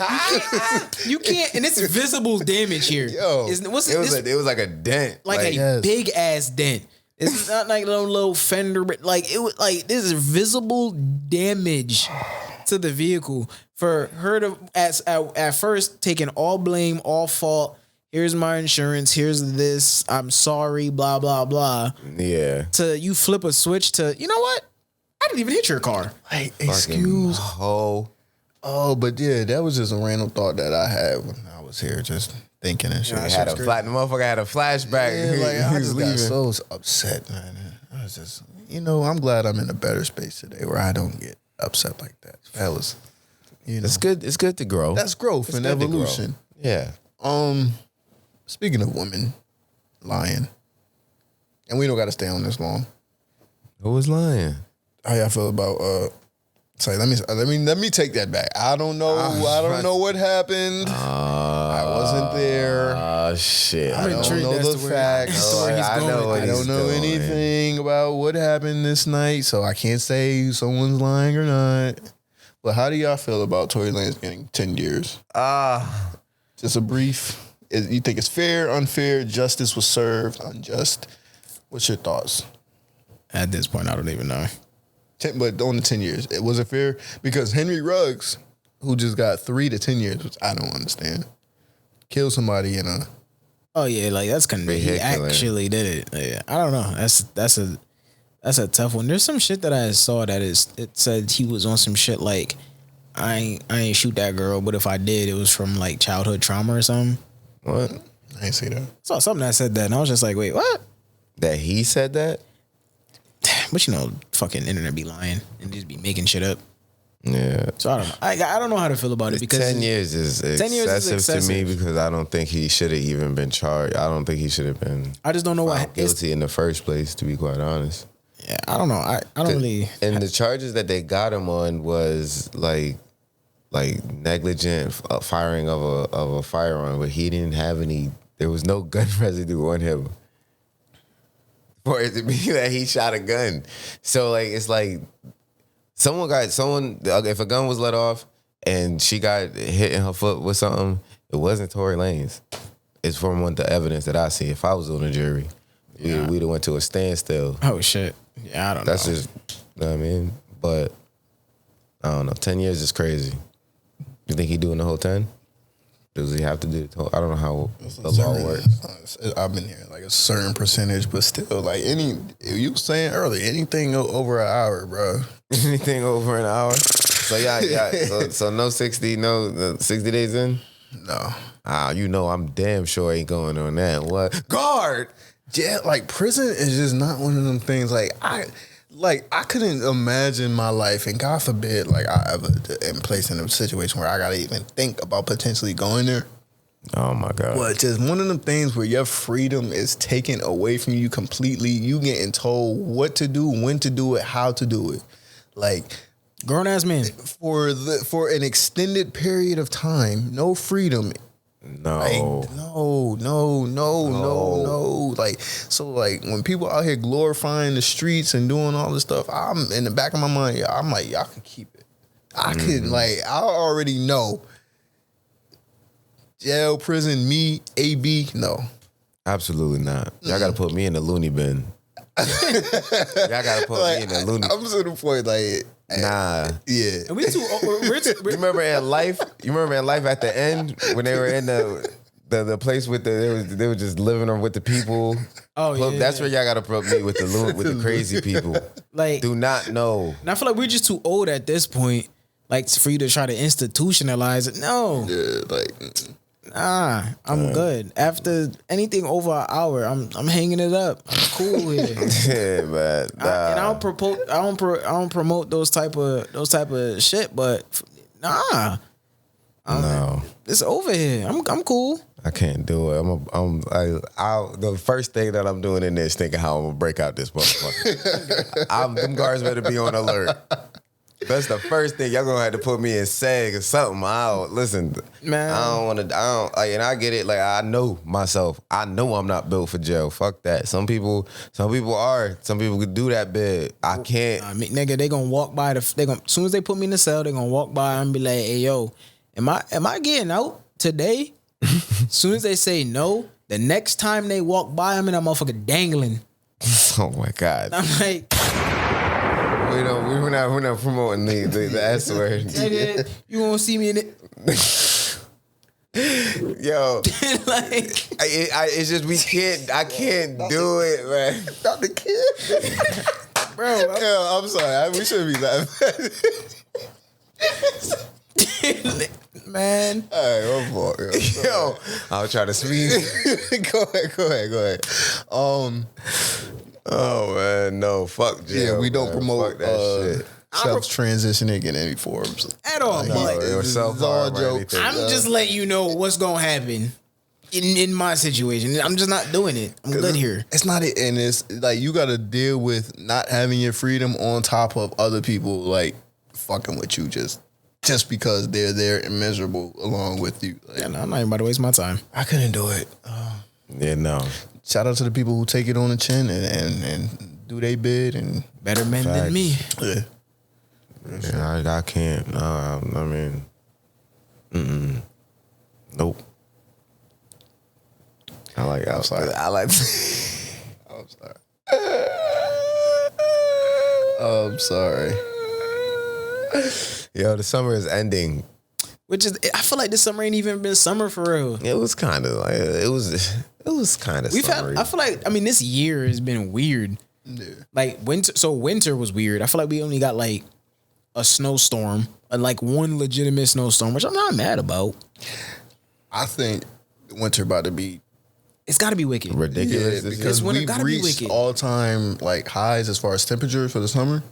you can't, and it's visible damage here. Yo, it was like a dent, like a big ass dent. It's not like no little fender, but like it was like this is visible damage to the vehicle for her to at first taking all blame, all fault. Here's my insurance. Here's this. I'm sorry. Blah blah blah. Yeah. To you flip a switch to, you know what? I didn't even hit your car. Like, excuse. Oh, but yeah, that was just a random thought that I had when I was here. Just thinking and shit. The motherfucker had a flashback. Yeah, like, I just leaving. got so upset, man. I was just, I'm glad I'm in a better space today where I don't get upset like that. That was, It's good. It's good to grow. That's growth and evolution. Yeah. Speaking of women lying, and we don't got to stay on this long. Who was lying? How y'all feel about? Sorry, let me take that back. I don't know. I don't know what happened. I wasn't there. Oh shit! I don't know the facts. I don't know anything about what happened this night, so I can't say someone's lying or not. But how do y'all feel about Tory Lanez getting 10 years? Just a brief. You think it's fair, unfair, justice was served, unjust? What's your thoughts? At this point, I don't even know. But on the 10 years, was it fair? Because Henry Ruggs, who just got 3 to 10 years, which I don't understand, killed somebody in a... Oh yeah, like that's kind of he actually did it. Yeah, I don't know. That's a tough one. There's some shit that I saw that it said he was on some shit like I ain't shoot that girl, but if I did, it was from like childhood trauma or something. What? I ain't see that. Saw something that said that, and I was just like, wait, what? That he said that? But fucking internet be lying and just be making shit up. Yeah. So I don't know. I don't know how to feel about it because 10 years is excessive to me because I don't think he should have even been charged. I don't think he should have been. I just don't know why guilty in the first place. To be quite honest. Yeah, I don't know. I don't really. And the charges that they got him on was like negligent firing of a firearm, but he didn't have any. There was no gun residue on him for it to be that he shot a gun. So like it's like someone if a gun was let off and she got hit in her foot with something, it wasn't Tory Lanez. It's from the evidence that I see. If I was on the jury, we'd have went to a standstill. Oh shit. Yeah, I don't know. That's just, you know what I mean? But, I don't know. 10 years is crazy. You think he doing the whole 10? Does he have to do the whole? I don't know how the law works. I've been here like a certain percentage, but still, like you were saying earlier, anything over an hour, bro. Anything over an hour? So, so no 60 days in? No. I'm damn sure ain't going on that. What? Guard! Yeah, like prison is just not one of them things. Like I couldn't imagine my life, and God forbid, like I ever am placed in a situation where I gotta even think about potentially going there. Oh my God! But just one of them things where your freedom is taken away from you completely. You getting told what to do, when to do it, how to do it. Like grown ass man for an extended period of time, no freedom. No. Like, no. Like, so like when people out here glorifying the streets and doing all this stuff, I'm in the back of my mind, I'm like, y'all can keep it. I could I already know. Jail, prison, me, AB, no. Absolutely not. Y'all gotta put me in the loony bin. Y'all gotta put me in the loony. I'm to the point like. Nah. Yeah. And we're You remember in Life? You remember in Life at the end when they were in the place with they were just living with the people. Oh yeah. That's where y'all gotta put me with the crazy people. Like do not know. And I feel like we're just too old at this point, like for you to try to institutionalize it. No. Yeah, like nah, I'm good. After anything over an hour, I'm hanging it up. I'm cool with it. Yeah, man. And I don't promote those type of shit, but nah. No. It's over here. I'm cool. I can't do it. The first thing that I'm doing in this thinking how I'm gonna break out this motherfucker. Them guards better be on alert. That's the first thing. Y'all gonna have to put me in SAG or something. Listen, man. And I get it. Like I know myself. I know I'm not built for jail. Fuck that. Some people are. Some people could do that bit. I can't. I mean, nigga, they gonna walk by as soon as they put me in the cell, they gonna walk by and be like, "Hey, yo, am I getting out today?" As soon as they say no, the next time they walk by, I'm in that motherfucker dangling. Oh my God. I'm like. We're not promoting the S word. Nigga, you won't see me in it. Yo, like, it's just I can't do it, man. Not the kid, bro. I'm sorry. We shouldn't be laughing. man. All right, one more. Yo, I'll try to speak. Go ahead. Oh man, no, fuck jail. Yeah, we don't man. promote Fuck that shit. self-transitioning in any forms. At all. No, But or it's all self-harm or jokes. anything. I'm just letting you know what's gonna happen in my situation. I'm just not doing it. I'm good here. It's not it, and it's like you got to deal with not having your freedom on top of other people like fucking with you just because they're there and miserable along with you. Like, Yeah, no, I'm not even about to waste my time. I couldn't do it. Yeah, no. Shout out to the people who take it on the chin and do they bid and Better men Facts. than me. yeah. Yeah, I can't. I mean, nope. I like outside. I like. I'm sorry. Yo, the summer is ending. Which is, I feel like this summer ain't even been summer for real. It was kind of like it was kind of. We've had. I feel like. I mean, this year has been weird. Yeah. Like winter. So winter was weird. I feel like we only got like a snowstorm, like one legitimate snowstorm, which I'm not mad about. I think winter about to be It's got to be wicked. ridiculous. yeah, this because This winter we've gotta be reached wicked. all-time like highs as far as temperature for the summer.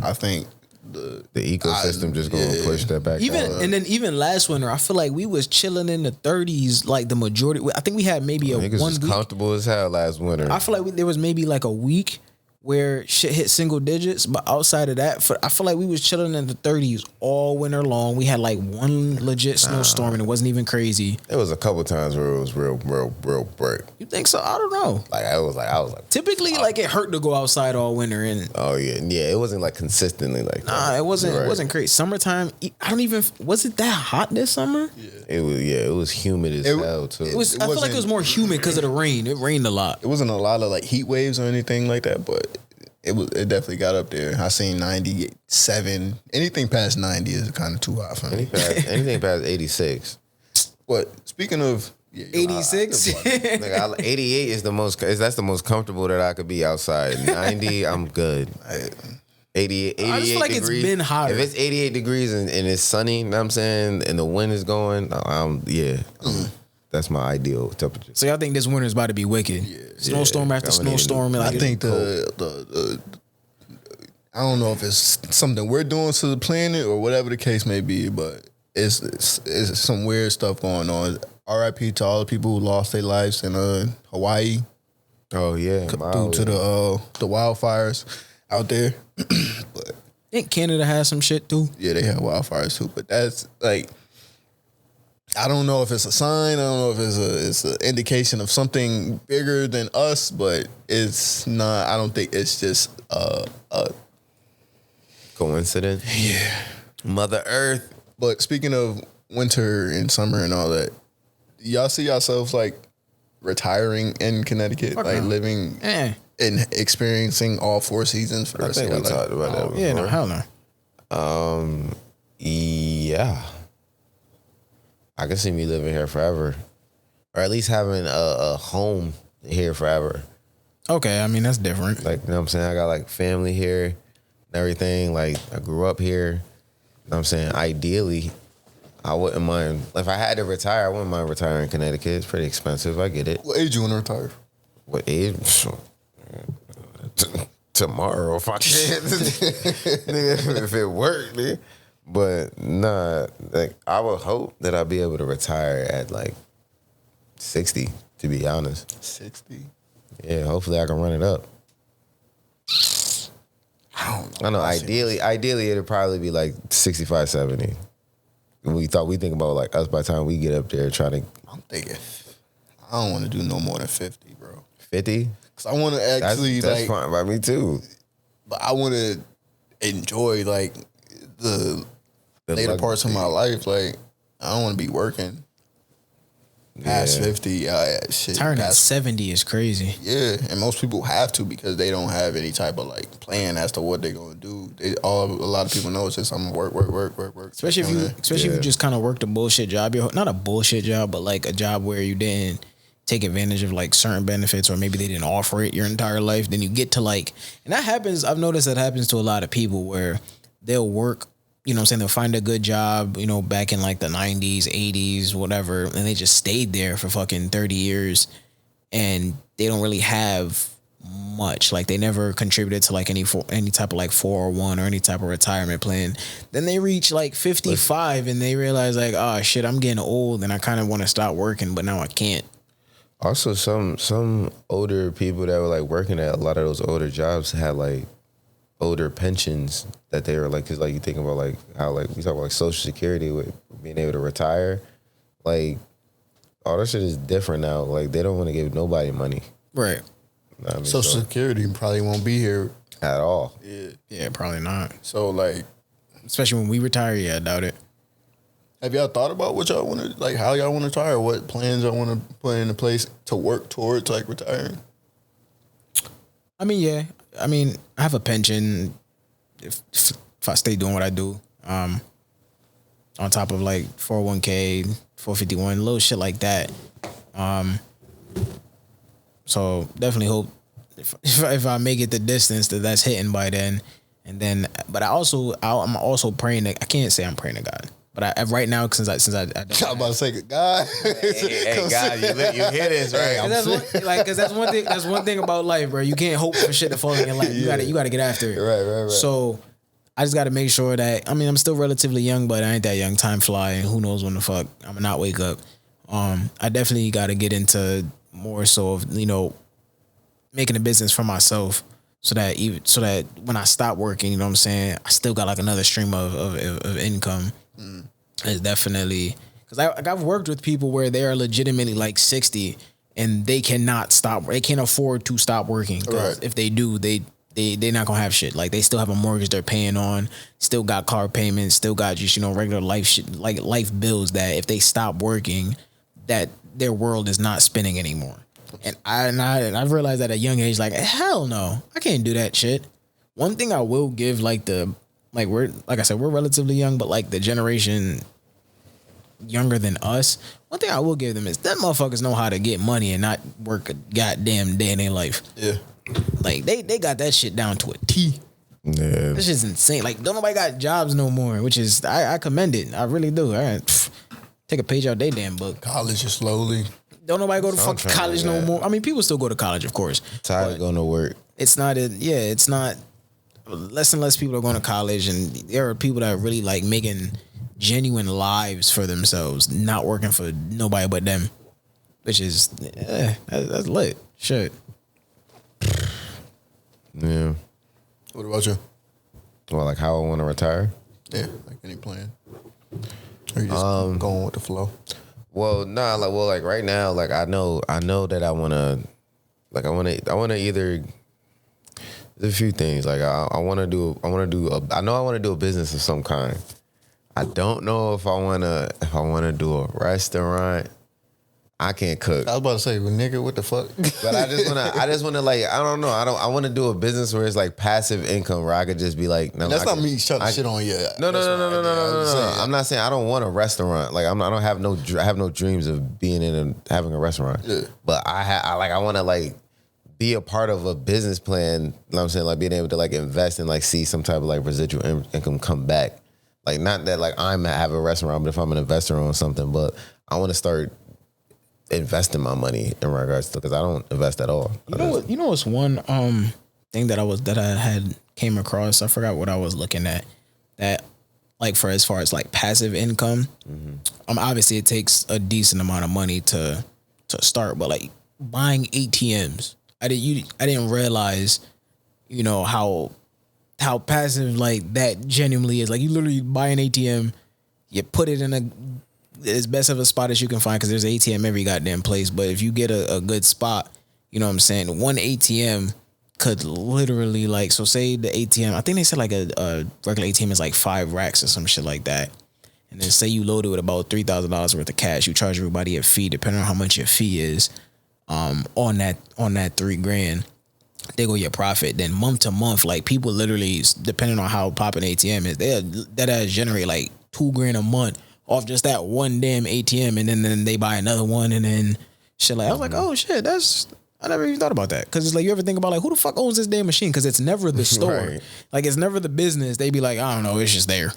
I think the ecosystem just gonna push that back. Even down. and then even last winter, I feel like we was chilling in the 30s, like the majority. I think we had maybe a niggas 1 was week. comfortable as hell last winter. I feel like there was maybe like a week where shit hit single digits, but outside of that, I feel like we was chilling in the 30s all winter long. We had like one legit snowstorm, and it wasn't even crazy. There was a couple times where it was real bright. You think so? I don't know. Like I was like, Typically, like it hurt to go outside all winter, and oh yeah, it wasn't like consistently like that. nah, it wasn't. You're It wasn't crazy. Summertime. I don't even. Was it that hot this summer? It was it was humid as hell too. It was. I feel like it was more humid because of the rain. It rained a lot. it wasn't a lot of like heat waves or anything like that, but it definitely got up there. I seen 97. Anything past 90 is kind of too hot for me. anything past 86. But speaking of 86. Like 88 is the most. That's the most comfortable that I could be outside. 90, I'm good. 88 I just feel like it's degrees. been hotter. If it's 88 degrees and it's sunny, you know what I'm saying, and the wind is going, that's my ideal temperature. So y'all think this winter is about to be wicked? Snowstorm after I'm gonna need snowstorm. I Like think the I don't know if it's something we're doing to the planet or whatever the case may be, but it's some weird stuff going on. R.I.P. to all the people who lost their lives in Hawaii Oh yeah, due to the wildfires out there. But I think Canada has some shit too. yeah, they have wildfires too. But that's like, I don't know if it's a sign. I don't know if it's an indication of something bigger than us. But it's not. I don't think it's just coincidence. yeah. Mother Earth. But speaking of winter and summer and all that, y'all see yourselves like retiring in Connecticut, Fuck like no. living Eh. and experiencing all four seasons for the I rest of think your we life? talked about that before. Yeah, no, hell no. Yeah. I can see me living here forever. Or at least having a home here forever. Okay, I mean that's different. Like, you know what I'm saying? I got like family here and everything. Like, I grew up here. You know what I'm saying? Ideally, I wouldn't mind. If I had to retire, I wouldn't mind retiring in Connecticut. It's pretty expensive. I get it. What age you want to retire? What age? Tomorrow, if I can. Nigga, if it worked, man. But nah, like I would hope that I'll be able to retire at like 60, to be honest. 60. Yeah, hopefully I can run it up. I don't know. Ideally it'd probably be like 65, 70. We think about like us by the time we get up there trying to. I'm thinking, I don't want to do no more than 50, bro. 50? Cause I want to actually That's like, fine by me too. but I want to enjoy like the later parts of my life. Like I don't want to be working past 50. Shit, Turning at past 70 is crazy. Yeah, and most people have to because they don't have any type of like plan as to what they're gonna do. A lot of people know it's just I'm gonna work. Especially if you just kind of worked a bullshit job. Not a bullshit job, but like a job where you didn't take advantage of like certain benefits, or maybe they didn't offer it your entire life. Then you get to like, and that happens. I've noticed that happens to a lot of people where they'll work you know what I'm saying, they'll find a good job, you know, back in like the 90s, 80s, whatever, and they just stayed there for fucking 30 years and they don't really have much. Like they never contributed to like any type of like 401 or any type of retirement plan. Then they reach like 55 and they realize like, oh shit, I'm getting old and I kind of want to stop working, but now I can't. Also, some older people that were like working at a lot of those older jobs had like older pensions that they were like, cause like you think about like how like we talk about like Social Security with being able to retire, like all that shit is different now. Like they don't want to give nobody money. Right. You know what I mean? Social Security probably won't be here at all. Yeah, probably not. So like, especially when we retire, yeah, I doubt it. Have y'all thought about what y'all want to, like how y'all want to retire? What plans y'all want to put into place to work towards like retiring? I mean, yeah. I mean, I have a pension if I stay doing what I do. On top of like 401k, 451, little shit like that. So definitely hope if I make it the distance that's hitting by then. And then, but I'm also praying that, I can't say I'm praying to God. But right now, since I don't, I'm about to say, God, hey, God, you hear this, right? Because that's one thing. That's one thing about life, bro. You can't hope for shit to fall in your life. You gotta get after it. Right. So I just gotta make sure that, I mean, I'm still relatively young, but I ain't that young. Time fly, and who knows when the fuck I'm gonna not wake up. I definitely gotta get into more so of, you know, making a business for myself. So that when I stop working, you know what I'm saying, I still got like another stream of income. It's definitely, because I've worked with people where they are legitimately like 60 and they cannot stop. They can't afford to stop working. Because if they do, they're not gonna have shit. Like they still have a mortgage they're paying on, still got car payments, still got just, you know, regular life shit, like life bills that if they stop working, that their world is not spinning anymore. And I've realized at a young age, like, hell no, I can't do that shit. One thing I will give, like we're, like I said, we're relatively young, but like the generation younger than us, one thing I will give them is that motherfuckers know how to get money and not work a goddamn day in their life. Yeah. Like they got that shit down to a T. Yeah. This is insane. Like don't nobody got jobs no more, which is, I commend it. I really do. All right. Take a page out their damn book. College is slowly. Don't nobody go to fucking college no more. I mean, people still go to college, of course. Tired of going to work. It's not, it's not, less and less people are going to college, and there are people that are really like making genuine lives for themselves, not working for nobody but them, which is, that's lit. Shit. Yeah. What about you? Well, like how I want to retire? Yeah, like any plan? Or you just going with the flow? Well, nah, like right now, like I know that I want to either, there's a few things. Like I want to do a business of some kind. I don't know if I want to do a restaurant. I can't cook. I was about to say, well, nigga, what the fuck? But I just want to like, I don't know. I want to do a business where it's like passive income, where I could just be like, no, that's not me shutting shit on you. No. I'm not saying I don't want a restaurant. Like I have no dreams of being in and having a restaurant. Yeah. But I want to like be a part of a business plan. You know what I'm saying? Like being able to like invest and like see some type of like residual income come back. Like not that like I'm have a restaurant, but if I'm an investor on something, but I want to start investing my money in regards to, because I don't invest at all. You know what's one thing that I had came across, I forgot what I was looking at, that like for as far as like passive income, obviously it takes a decent amount of money to start, but like buying ATMs, I didn't realize, you know, how passive like that genuinely is. Like you literally buy an ATM, you put it in as best of a spot as you can find, because there's an ATM every goddamn place. But if you get a good spot, you know what I'm saying, one ATM could literally like, so say the ATM, I think they said like a regular ATM is like 5 racks or some shit like that. And then say you load it with about $3,000 worth of cash, you charge everybody a fee, depending on how much your fee is, on that $3,000, they go your profit. Then month to month, like people literally, depending on how popping ATM is, that generate like $2,000 a month off just that one damn ATM, and then they buy another one, and then shit like, I was like, oh shit, I never even thought about that. Because it's like, you ever think about like, who the fuck owns this damn machine? Because it's never the store. Right. Like it's never the business. They be like, I don't know, it's just there.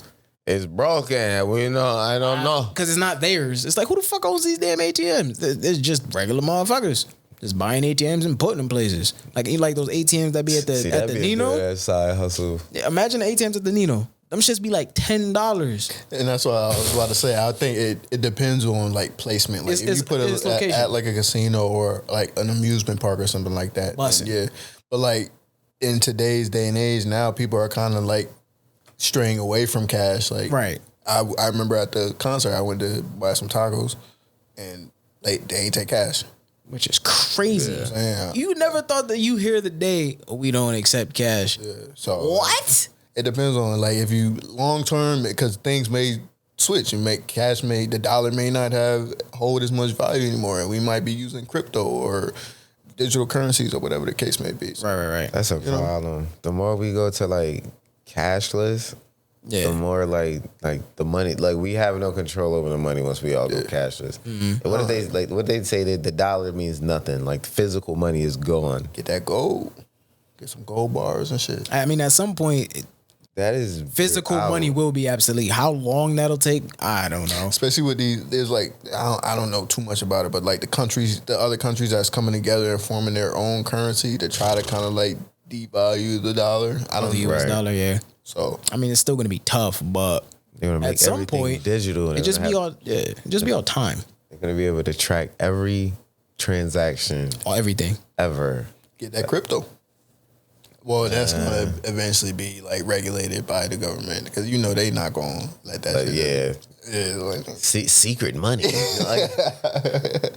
It's broken. We know. I don't know. Because it's not theirs. It's like, who the fuck owns these damn ATMs? It's just regular motherfuckers. Just buying ATMs and putting them places. Like, you like those ATMs that be at the Nino? That side hustle. Yeah, imagine the ATMs at the Nino. Them shits be like $10. And that's what I was about to say. I think it depends on like placement. Like if you put it at like a casino or like an amusement park or something like that. Yeah. But like in today's day and age now, people are kind of like straying away from cash. Like right. I remember at the concert I went to buy some tacos and they ain't take cash. Which is crazy. Yeah. You never thought that you hear the day we don't accept cash. Yeah. So what? It depends on like if you long term, because things may switch. The dollar may not hold as much value anymore, and we might be using crypto or digital currencies or whatever the case may be. So, Right. That's a problem. The more we go to like cashless, the more like the money, like we have no control over the money once we all go cashless. Mm-hmm. And what they say that the dollar means nothing. Like physical money is gone. Get that gold. Get some gold bars and shit. I mean, at some point, that is physical money will be obsolete. How long that'll take, I don't know. Especially with there's like I don't know too much about it, but like the other countries that's coming together and forming their own currency to try to kind of like devalue the dollar. I don't know. The US dollar, yeah. So I mean, it's still gonna be tough, but at some point, digital. It just be all time. They're gonna be able to track every transaction, everything ever. Get that crypto. Well, that's gonna eventually be like regulated by the government because they not gonna let that. Yeah, like, secret money. Like,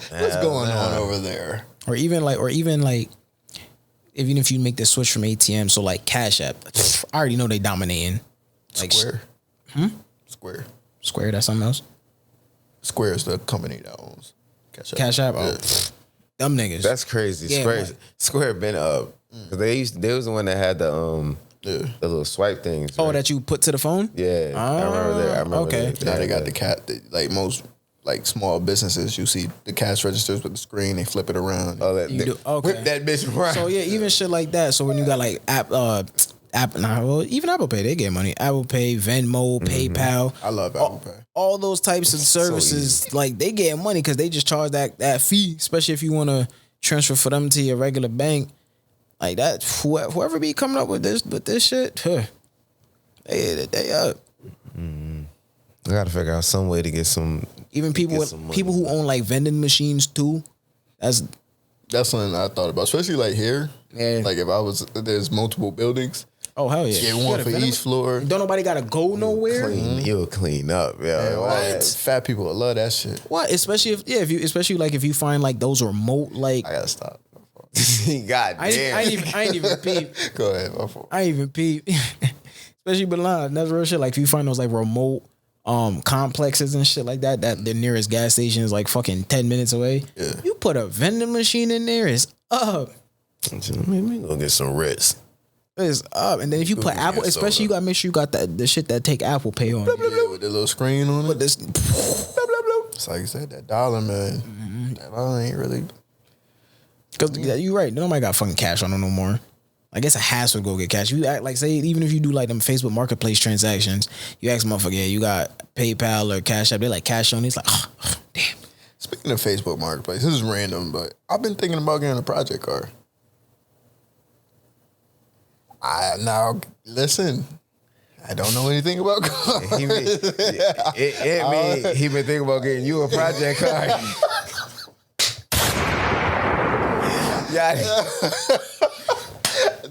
what's going on over there? Or even if you make the switch from ATM, so like Cash App, I already know they dominating. Like Square. Square, that's something else. Square is the company that owns Cash App. Oh, them niggas. That's crazy. Yeah, Square been up. They was the one that had the little swipe things. Right? Oh, that you put to the phone? Yeah, I remember that. Okay. Now they got like most like small businesses. You see the cash registers with the screen. They flip it around. Oh, whip that bitch around. So yeah, even shit like that. So when you got like even Apple Pay, they get money. Apple Pay, Venmo, PayPal. I love Apple Pay. All those types of services, like they get money because they just charge that fee, especially if you want to transfer for them to your regular bank. Like that, whoever be coming up with this shit, they up. Mm-hmm. I gotta figure out some way to get some. Even people who own like vending machines too. That's something I thought about, especially like here. Yeah. Like if there's multiple buildings. Oh hell yeah! Get one for each floor. Don't nobody gotta go nowhere. You'll clean up, what? Fat people will love that shit. What? Especially if you find like those remote like. I gotta stop. God damn. I ain't even peep. Go ahead, my fault. I ain't even peep. Especially Milan. That's real shit. Like if you find those like remote complexes and shit like that the nearest gas station is like fucking 10 minutes away. Yeah. You put a vending machine in there, it's up. Let me go get some Ritz. It's up. And then if you put Apple, especially you gotta make sure you got the shit that take Apple Pay on. With the little screen on it. With this it's like you said, that dollar, man. Mm-hmm. That dollar ain't really. Because you're right. Nobody got fucking cash on them no more. I guess a hassle to go get cash. You act like, say, even if you do like them Facebook Marketplace transactions, you ask motherfucker, yeah, you got PayPal or Cash App. They like cash on. It's like, damn. Speaking of Facebook Marketplace, this is random, but I've been thinking about getting a project car. Listen, I don't know anything about cars. He been thinking about getting you a project car.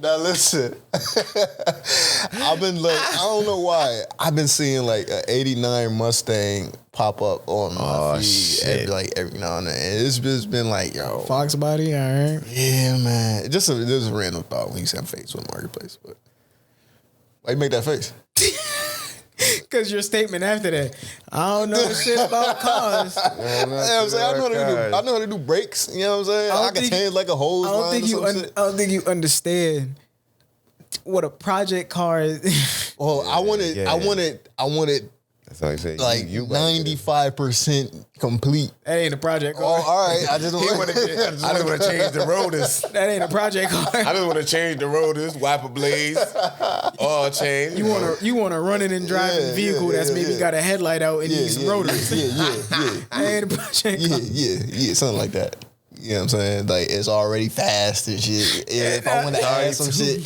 Now listen, I've been like, I don't know why, I've been seeing like an '89 Mustang pop up on my feed every now and then. And it's just been like, yo, Fox body, all right. Yeah, man. Just a random thought when you said Facebook Marketplace, but why you make that face? Because your statement after that, I don't know shit about cars. I know how to do brakes. You know what I'm saying? I can change like a hose. I don't think you understand what a project car is. Well, I wanted That's all I say. Like you 95% complete. That ain't a project car. Oh, all right. I just I just want to change the rotors. That ain't a project car. I just want to change the rotors, wiper blades, oil change. You want to run it and drive a vehicle that's maybe got a headlight out and needs some rotors. Yeah. That ain't a project car. Yeah, something like that. You know what I'm saying? Like, it's already fast and shit. Yeah, if I want to add some shit,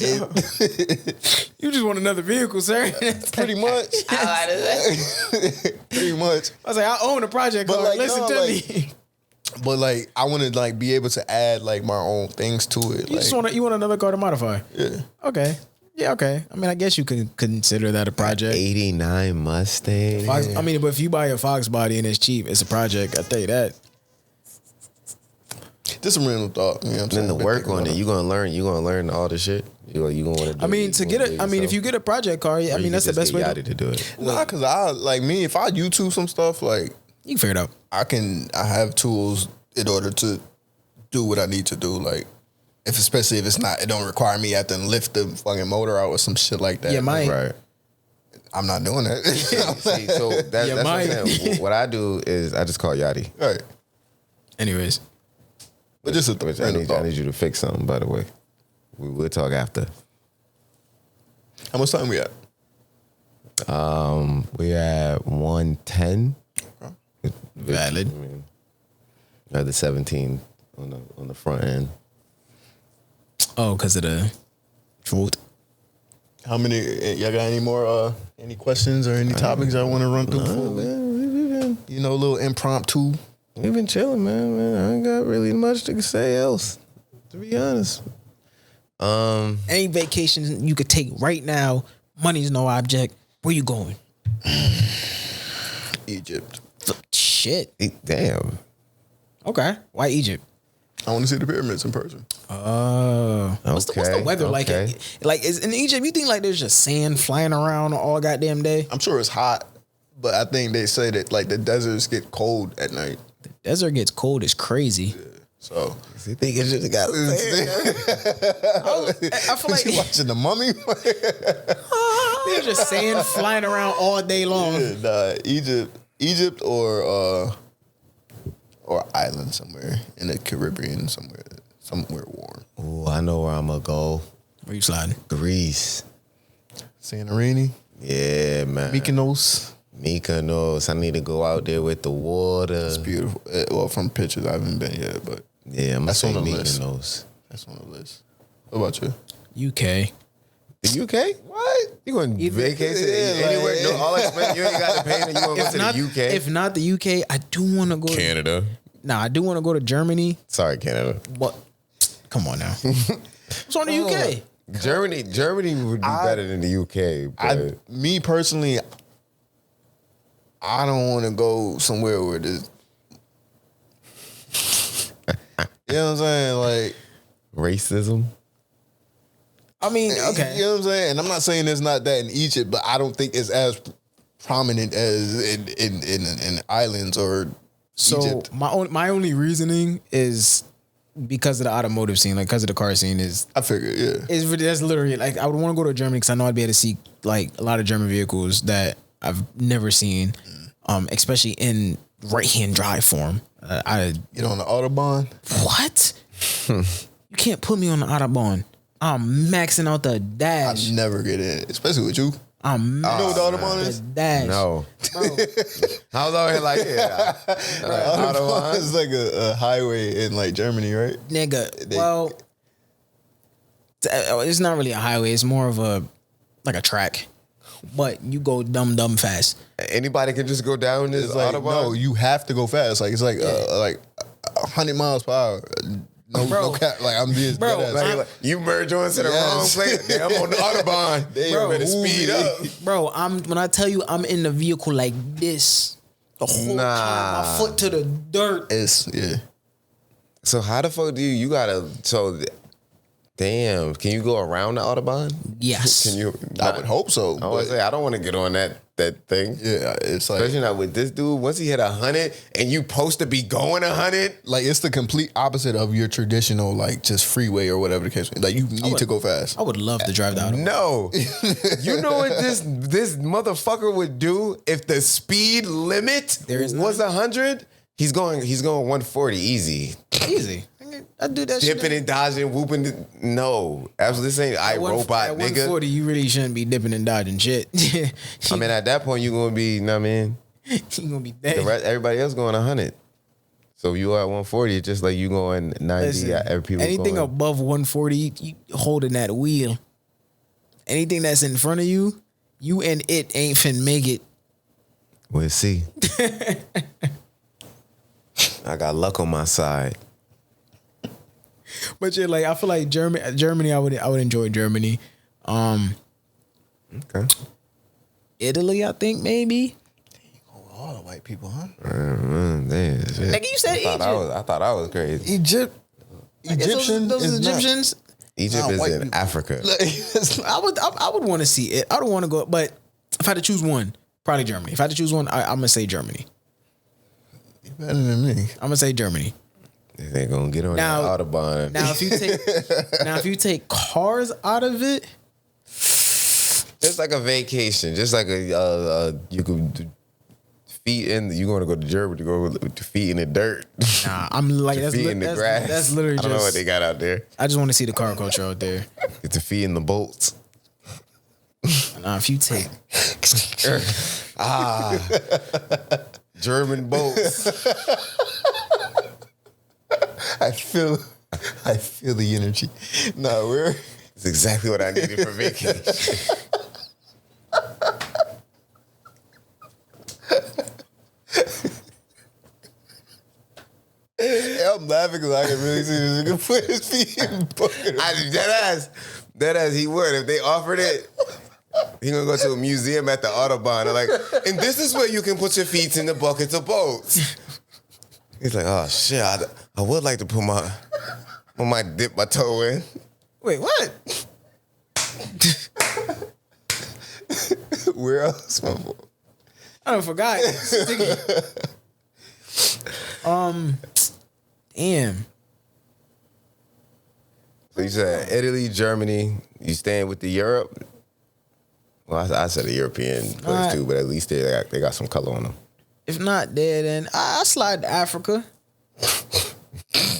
you just want another vehicle, sir. pretty much. Pretty much. I was like, I own a project car. Like, Listen to me. But like, I want to like be able to add like my own things to it. You want another car to modify? Yeah. Okay. Yeah. Okay. I mean, I guess you could consider that a project. 89 Mustang. Fox, I mean, but if you buy a Fox body and it's cheap, it's a project. I tell you that. Just a random thought. You know what I'm saying? Then the work on it, you gonna learn all the shit. You gonna want to do. I mean, if you get a project car, I mean, that's the best way to do it. Nah, cause if I YouTube some stuff, like you can figure it out. I have tools in order to do what I need to do. Like, especially if it don't require me to lift the fucking motor out or some shit like that. Yeah, mine. Right. I'm not doing that. See, so that's what I'm saying. What I do is I just call Yadie. Right. Anyways. But just I need you to fix something, by the way. We'll talk after. How much time we at? We at 110. Okay. Valid. I mean, I had the 17 on the front end. Oh, because of the truth. How many? Y'all got any more? Any questions or any topics I want to run through? You know, a little impromptu. We've been chilling, man. I ain't got really much to say else, to be honest. Any vacation you could take right now, money's no object. Where you going? Egypt. Shit. Damn. Okay. Why Egypt? I want to see the pyramids in person. Oh. What's the weather like? Like, is in Egypt, you think like there's just sand flying around all goddamn day? I'm sure it's hot, but I think they say that like the deserts get cold at night. The desert gets cold. It's crazy. Yeah, so You think it's just got I feel like you watching The Mummy? there's just sand flying around all day long. Yeah, Egypt or island somewhere in the Caribbean, somewhere warm. Oh, I know where I'm gonna go. Where you sliding? Greece. Santorini, Yeah, man. Mykonos. I need to go out there with the water. It's beautiful. Well, from pictures, I haven't been yet, but Yeah, I'm That's gonna on say the list. Mykonos. that's on the list. What about you? UK. The UK? What? You going vacation anywhere? No, all expense. You ain't got to pay. You want to go to the UK? If not the UK, I do want to go. Canada. I do want to go to Germany. Sorry, Canada. What? Come on now. What's on the UK? Germany would be better than the UK. But Me personally, I don't want to go somewhere where there's. You know what I'm saying? Like racism. I mean, okay. You know what I'm saying? And I'm not saying there's not that in Egypt, but I don't think it's as prominent as in islands or Egypt. My only reasoning is because of the automotive scene, like because of the car scene is. I figured, yeah. That's literally like I would want to go to Germany because I know I'd be able to see like a lot of German vehicles that I've never seen, especially in right-hand drive form. I Get on the Autobahn. What? You can't put me on the Autobahn. I'm maxing out the dash. I never get in, especially with you. I'm You know what the Autobahn is? dash. No. Bro. I was over here like, yeah. Autobahn is like a highway in like Germany, right? Nigga, well, it's not really a highway. It's more of a track. But you go dumb fast. Anybody can just go down this It's like, Autobahn? no, you have to go fast. Like it's like 100 miles per hour. No cap. Like I'm being Bro, Like, you merge onto the wrong place. Yeah, I'm on the Autobahn. They Bro, better speed up. Bro, when I tell you I'm in the vehicle like this the whole time, my foot to the dirt. Yeah. So how the fuck do you gotta, so Damn. Can you go around the Autobahn? Yes. Can you? I would hope so. I would say I don't want to get on that thing. Yeah, it's like Especially not with this dude. Once he hit 100 and you supposed to be going 100. like it's the complete opposite of your traditional like just freeway or whatever the case. Like you need to go fast. I would love to drive the Autobahn. No. You know what this motherfucker would do if the speed limit was 100? He's going 140 easy. Easy. I do that shit. Dipping and dodging, whooping. No. Absolutely. This ain't iRobot, at nigga. 140, you really shouldn't be dipping and dodging shit. I mean, at that point, you're going to be, you know what I mean? You're going to be dead. Everybody else going 100. So you are at 140, it's just like you going 90. Listen, people anything going. above 140, you holding that wheel. Anything that's in front of you, you and it ain't finna make it. We'll see. I got luck on my side. But yeah, like I feel like Germany, I would enjoy Germany. Okay. Italy, I think maybe. All the white people, huh? Nigga, you said Egypt. I thought I was crazy. Egyptian. Those is Egyptians. Egypt is in Africa. I would want to see it. I don't want to go, but if I had to choose one, probably Germany. If I had to choose one, I'm gonna say Germany. You better than me. I'm gonna say Germany. They gonna get on the Autobahn. Now, if you take cars out of it, just like a vacation, just like you could feet in. You going to go to Germany to go with your feet in the dirt? Nah, I'm like that's feet in the grass. That's literally. I don't know what they got out there. I just want to see the car culture out there. Get your feet in the bolts. Nah, if you take German bolts. I feel the energy. No, It's exactly what I needed for vacation. I'm laughing because I can really see this nigga put his feet in bucket. That ass, he would. If they offered it, he gonna go to a museum at the Autobahn. They're like, and this is where you can put your feet in the buckets of boats. He's like, oh shit, I would like to put dip my toe in. wait, what? Where else? I don't forgot. Damn. So you said Italy, Germany. You staying with the Europe? Well, I said a European place too, but at least they got some color on them. If not there, then I slide to Africa.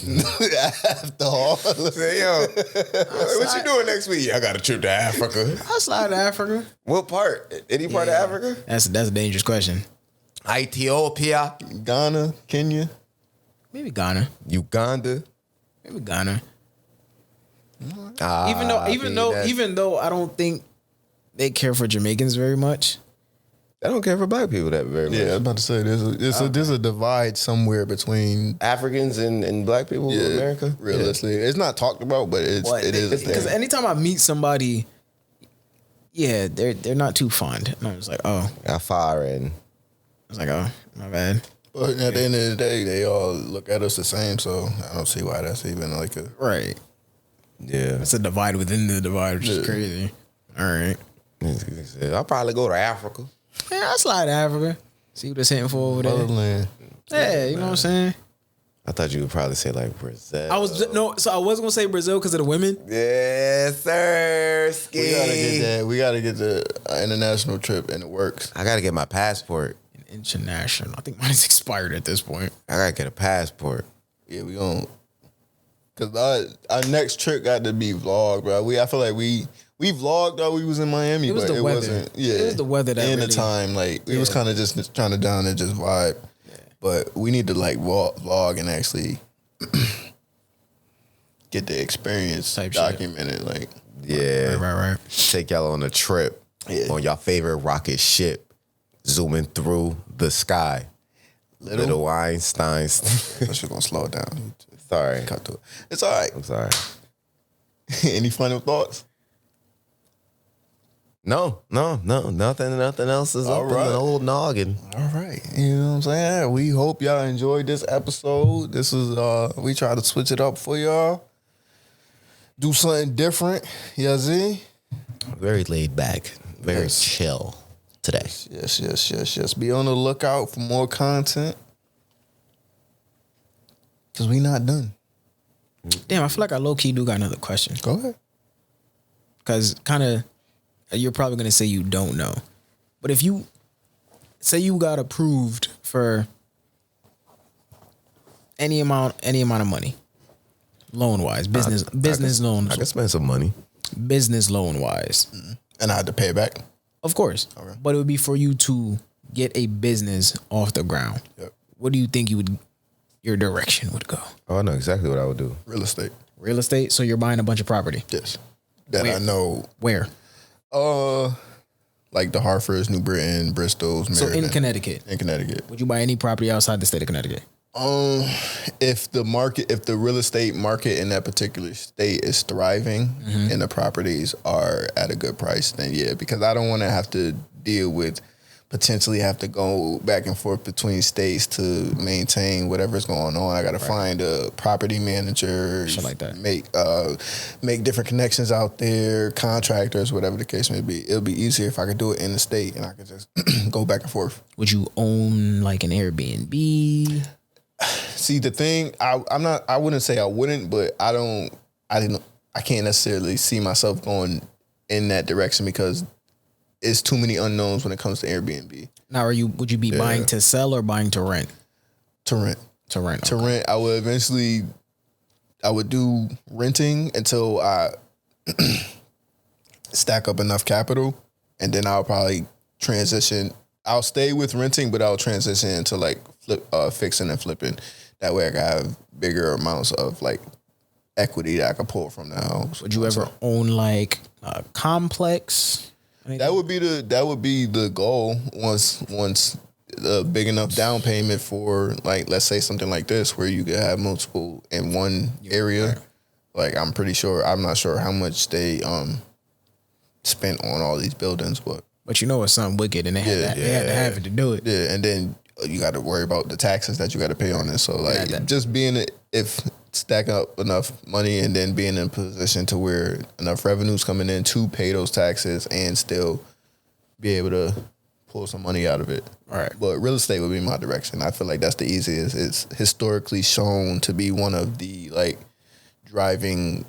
After all, Say, yo, what you doing next week? I got a trip to Africa. I slide to Africa. What part? Any part of Africa? That's a dangerous question. Ethiopia, Ghana, Kenya. Maybe Ghana. Uganda. Maybe Ghana. Even though I don't think they care for Jamaicans very much. They don't care for black people that very much. Yeah, I was about to say there's a divide somewhere between Africans and black people in America. Realistically, it's not talked about, but it is. Because anytime I meet somebody, they're not too fond. And I was like, oh, Got fire and I was like, oh, my bad. But at the end of the day, they all look at us the same, so I don't see why that's even like a Right. yeah. It's a divide within the divide, which is crazy. All right. I'll probably go to Africa. Yeah, I'll slide to Africa. See what it's hitting for over there. motherland. Yeah, you know what I'm saying? I thought you would probably say like Brazil. I was gonna say Brazil because of the women. Yes, sir. Ski. We gotta get that. We gotta get the international trip in the works. I gotta get my passport. International. I think mine is expired at this point. I gotta get a passport. Yeah, we gon' cause our next trip got to be vlog, bro. I feel like we vlogged though we was in Miami, It was but the it weather. wasn't. Yeah, It was the weather that and really, the time. Like we was kind of just trying to down and just vibe. Yeah. But we need to like vlog and actually get the experience Type documented. Shit. Like Yeah. Right. Take y'all on a trip on y'all favorite rocket ship, zooming through the sky. Little Einsteins. that shit gonna slow it down. Sorry. Cut to it. It's all right. I'm sorry. Any final thoughts? No. Nothing else is All up in right. the old noggin. All right. You know what I'm saying? We hope y'all enjoyed this episode. This is we try to switch it up for y'all. do something different. Yadie. Very laid back, very chill today. Yes. Be on the lookout for more content. Because we not done. Damn, I feel like I low-key do got another question. Go ahead. Because kind of, you're probably going to say you don't know. But if you, say you got approved for any amount of money, loan-wise, business loans. I can spend some money. Business loan-wise. Mm-hmm. And I had to pay it back? Of course. Okay. But it would be for you to get a business off the ground. Yep. What do you think your direction would go? Oh, I know exactly what I would do. Real estate. Real estate? So you're buying a bunch of property? Yes. That Where? I know. Where? Like the Hartfords, New Britain, Bristol's, Meriden. So in Connecticut? In Connecticut. Would you buy any property outside the state of Connecticut? If the real estate market in that particular state is thriving and the properties are at a good price, then yeah, because I don't want to have to deal with potentially have to go back and forth between states to maintain whatever's going on. I got to find a property manager, shit like that. Make different connections out there, contractors, whatever the case may be. It'll be easier if I could do it in the state and I could just go back and forth. Would you own like an Airbnb? See, the thing, I wouldn't say I wouldn't, but I can't necessarily see myself going in that direction because it's too many unknowns when it comes to Airbnb. Now, would you be buying to sell or buying to rent? To rent. To rent. To rent. I would do renting until I stack up enough capital, and then I'll probably transition. I'll stay with renting, but I'll transition into like fixing and flipping. That way I can have bigger amounts of like equity that I can pull from the house. Would you ever own like a complex? That would be the goal once a big enough down payment for like, let's say something like this where you could have multiple in one area. Like I'm not sure how much they spent on all these buildings, but you know it's something wicked and they had to have it to do it. Yeah, and then you got to worry about the taxes that you got to pay on it. So like just stack up enough money and then being in a position to where enough revenue's coming in to pay those taxes and still be able to pull some money out of it. All right. But real estate would be my direction. I feel like that's the easiest. It's historically shown to be one of the like driving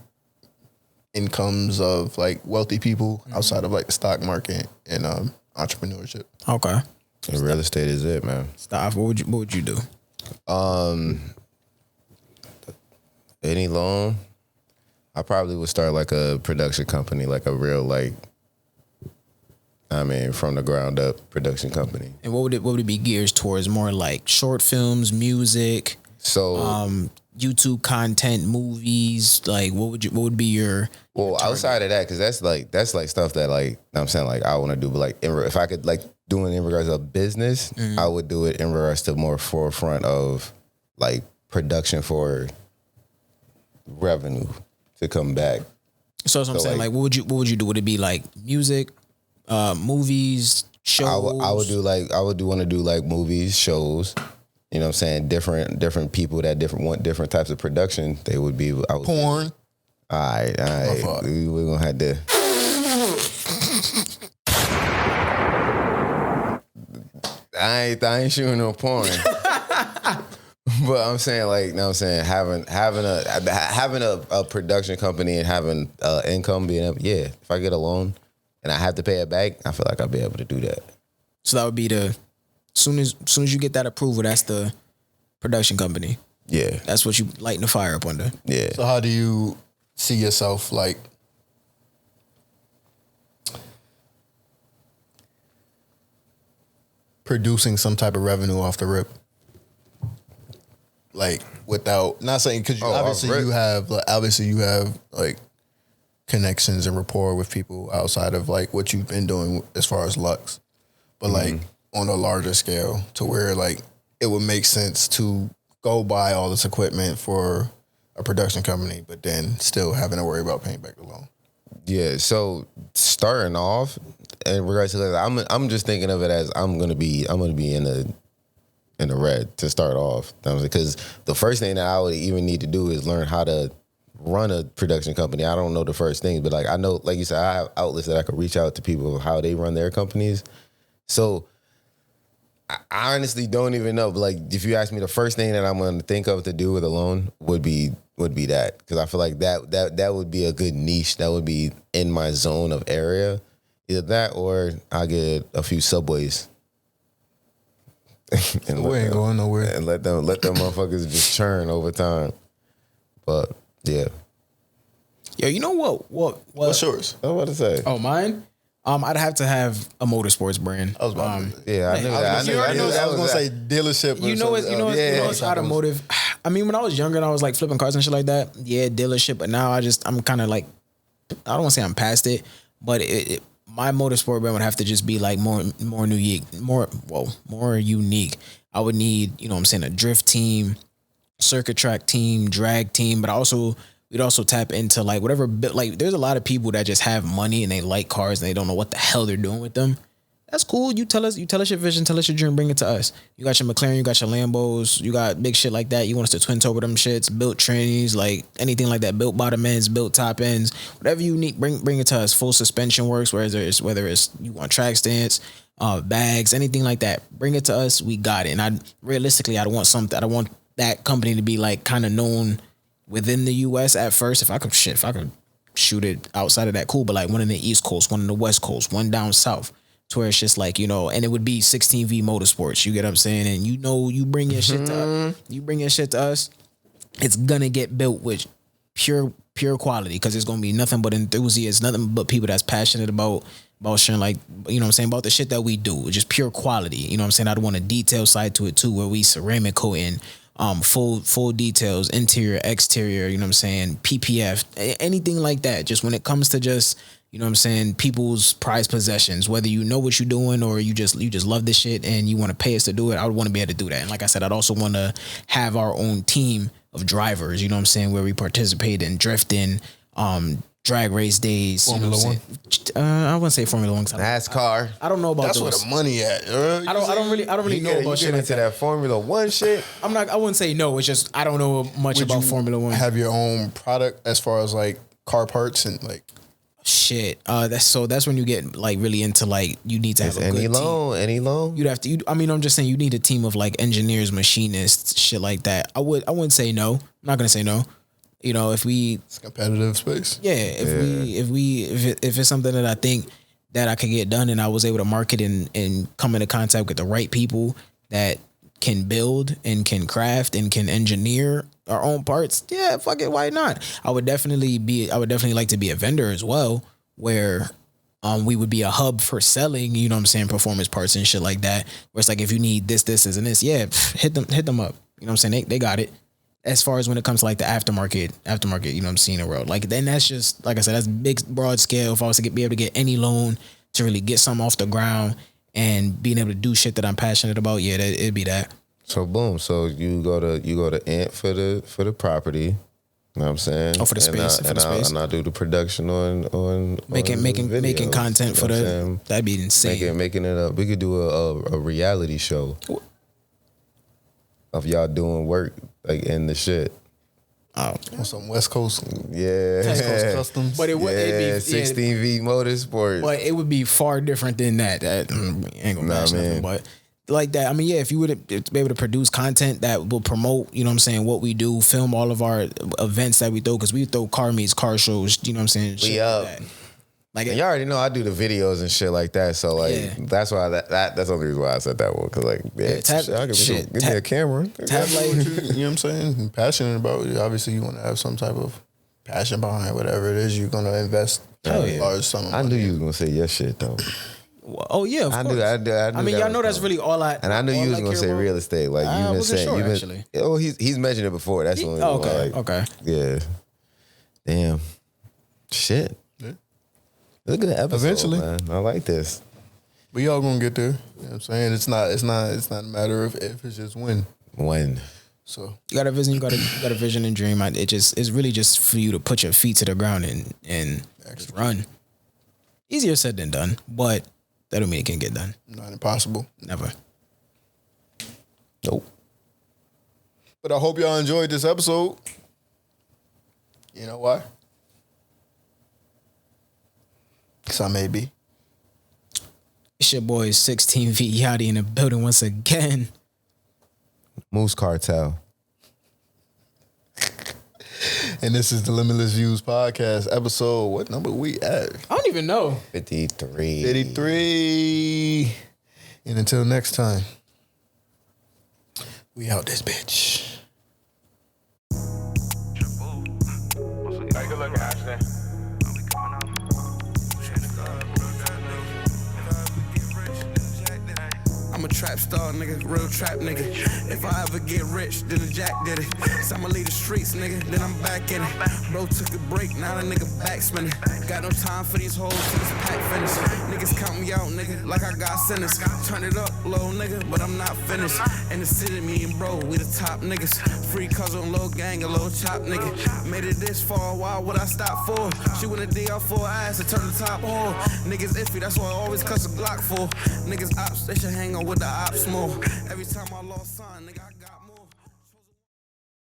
incomes of like wealthy people outside of like the stock market and entrepreneurship. Okay. And real estate is it, man. Stop. What would you do? Any loan, I probably would start like a production company, like a real from the ground up production company. And what would it be geared towards? More like short films, music, so YouTube content, movies. Like what would be your? Well, outside of that, because that's like stuff that like I'm saying like I want to do, but like if I could like do it in regards of business, I would do it in regards to more forefront of like production for revenue to come back. So that's what I'm saying. Like, what would you do? Would it be like music, movies, shows? I would want to do like movies, shows. You know what I'm saying? Different people that want different types of production. They would be porn. All right. We're gonna have to. I ain't shooting no porn. But I'm saying like, you know what I'm saying, having a production company and having income being able, if I get a loan and I have to pay it back, I feel like I'll be able to do that. So that would be soon as you get that approval, that's the production company. Yeah. That's what you lighting the fire up under. Yeah. So how do you see yourself like producing some type of revenue off the rip? Like without, not saying because you have like connections and rapport with people outside of like what you've been doing as far as Lux, but like on a larger scale to where like it would make sense to go buy all this equipment for a production company, but then still having to worry about paying back the loan. Yeah. So starting off in regards to that, I'm just thinking of it as I'm gonna be in the red to start off. Because the first thing that I would even need to do is learn how to run a production company. I don't know the first things, but like I know, like you said, I have outlets that I could reach out to people of how they run their companies. So I honestly don't even know. But like, if you ask me, the first thing that I'm going to think of to do with a loan would be that, because I feel like that would be a good niche. That would be in my zone of area. Either that or I get a few Subways. And we ain't going nowhere. And let them motherfuckers just churn over time. But yeah. Yo, you know what? What's yours? I was about to say. Oh, mine? I'd have to have a motorsports brand. I was about to say. Yeah, I knew that. I was gonna say dealership. You know it's automotive. I mean, when I was younger and I was like flipping cars and shit like that, yeah, dealership. But now I'm kind of like, I don't want to say I'm past it, but my motorsport brand would have to just be like more unique, more unique. I would need, you know what I'm saying, a drift team, circuit track team, drag team, but we'd also tap into like whatever, like there's a lot of people that just have money and they like cars and they don't know what the hell they're doing with them. That's cool. You tell us your vision, tell us your dream, bring it to us. You got your McLaren, you got your Lambos, you got big shit like that. You want us to twin turbo them shits, built trannies, like anything like that, built bottom ends, built top ends, whatever you need, bring it to us. Full suspension works, whether it's you want track stands, bags, anything like that. Bring it to us. We got it. And I want that company to be like kind of known within the US at first. If I could shoot it outside of that, cool. But like one in the East Coast, one in the West Coast, one down south. To where it's just like, you know, and it would be 16V Motorsports. You get what I'm saying? And you know, you bring your shit to us, it's gonna get built with pure quality, because it's gonna be nothing but enthusiasts, nothing but people that's passionate about sharing, like, you know what I'm saying, about the shit that we do. Just pure quality. You know what I'm saying? I'd want a detail side to it too, where we ceramic coating, full details, interior, exterior, you know what I'm saying, PPF, anything like that. Just when it comes to just, you know what I'm saying, people's prized possessions, whether you know what you're doing or you just love this shit and you want to pay us to do it, I would want to be able to do that. And like I said, I'd also want to have our own team of drivers, you know what I'm saying, where we participate in drifting, drag race days. Formula One. I wouldn't say Formula One. NASCAR. I don't know about That's those. where the money at. I don't really know about shit get like into that. that Formula One shit. I wouldn't say no. It's just I don't know much Would about you Formula One. Have your own product as far as like car parts and like. Shit. That's when you get like really into like, you need to have a good team. Any loan? You'd have to. I'm just saying you need a team of like engineers, machinists, shit like that. I wouldn't say no. I'm not gonna say no. You know, if it's competitive space. Yeah. If it's something that I think that I could get done and I was able to market and come into contact with the right people that can build and can craft and can engineer our own parts, yeah, fuck it, why not? I would definitely like to be a vendor as well, where we would be a hub for selling, you know what I'm saying, performance parts and shit like that. Where it's like, if you need this, and this, yeah, hit them up. You know what I'm saying? They got it. As far as when it comes to like the aftermarket, you know what I'm seeing the world. Like, then that's just, like I said, that's big, broad scale. If I was to be able to get any loan to really get something off the ground and being able to do shit that I'm passionate about, yeah, it'd be that. So boom. So you go to Ant for the property. You know what I'm saying? Oh, for the space. And I do the production on making content for the. That'd be insane. Making it up. We could do a reality show of y'all doing work like in the shit. Oh, on some West Coast. Yeah. West Coast customs. But it would be 16V Motorsports. But it would be far different than that. That ain't gonna match nothing. But like that, I mean, yeah, if you would be able to produce content that will promote, you know what I'm saying, what we do, film all of our events that we throw, because we throw car meets, car shows, you know what I'm saying? We up. Like, and you already know I do the videos and shit like that, so like that's why that's the only reason why I said that one, because like give me a camera. Tap like you know what I'm saying? I'm passionate about it. Obviously, you want to have some type of passion behind whatever it is you're gonna invest. Large sum of money. I knew you was gonna say your shit though. Oh yeah, of course. I mean, y'all know that's really all I. And I knew you was gonna say real estate. Like you've been saying, actually. Oh, he's mentioned it before. That's the only. Okay. Yeah. Damn. Shit. It's a good episode. Eventually, man. I like this. We all gonna get there. You know what I'm saying? It's not a matter of if, it's just when. When. So you got a vision, you got a vision and dream. It's really just for you to put your feet to the ground and just run. Easier said than done, but that don't mean it can't get done. Not impossible. Never. Nope. But I hope y'all enjoyed this episode. You know why? Because I may be. It's your boy 16 feet Yadie in the building once again. Moose Cartel. And this is the Limitless Views Podcast episode. What number we at? I don't even know. 53. 53. And until next time, we out this bitch. Take a look, Ashton. I'm a trap star, nigga, real trap nigga. If I ever get rich, then the Jack did it. So I'ma leave the streets, nigga, then I'm back in it. Bro took a break, now the nigga back spinning. Got no time for these hoes till this pack finish. Niggas count me out, nigga, like I got sentenced. Turn it up, low nigga, but I'm not finished. In the city, me and bro, we the top niggas. Free cuz on low gang, a low chop nigga. Made it this far, why would I stop for? She went a DR for ass to turn the top whore. Niggas iffy, that's why I always cuss a Glock for. Niggas ops, they should hang on with the ops more. Every time I lost sign, nigga,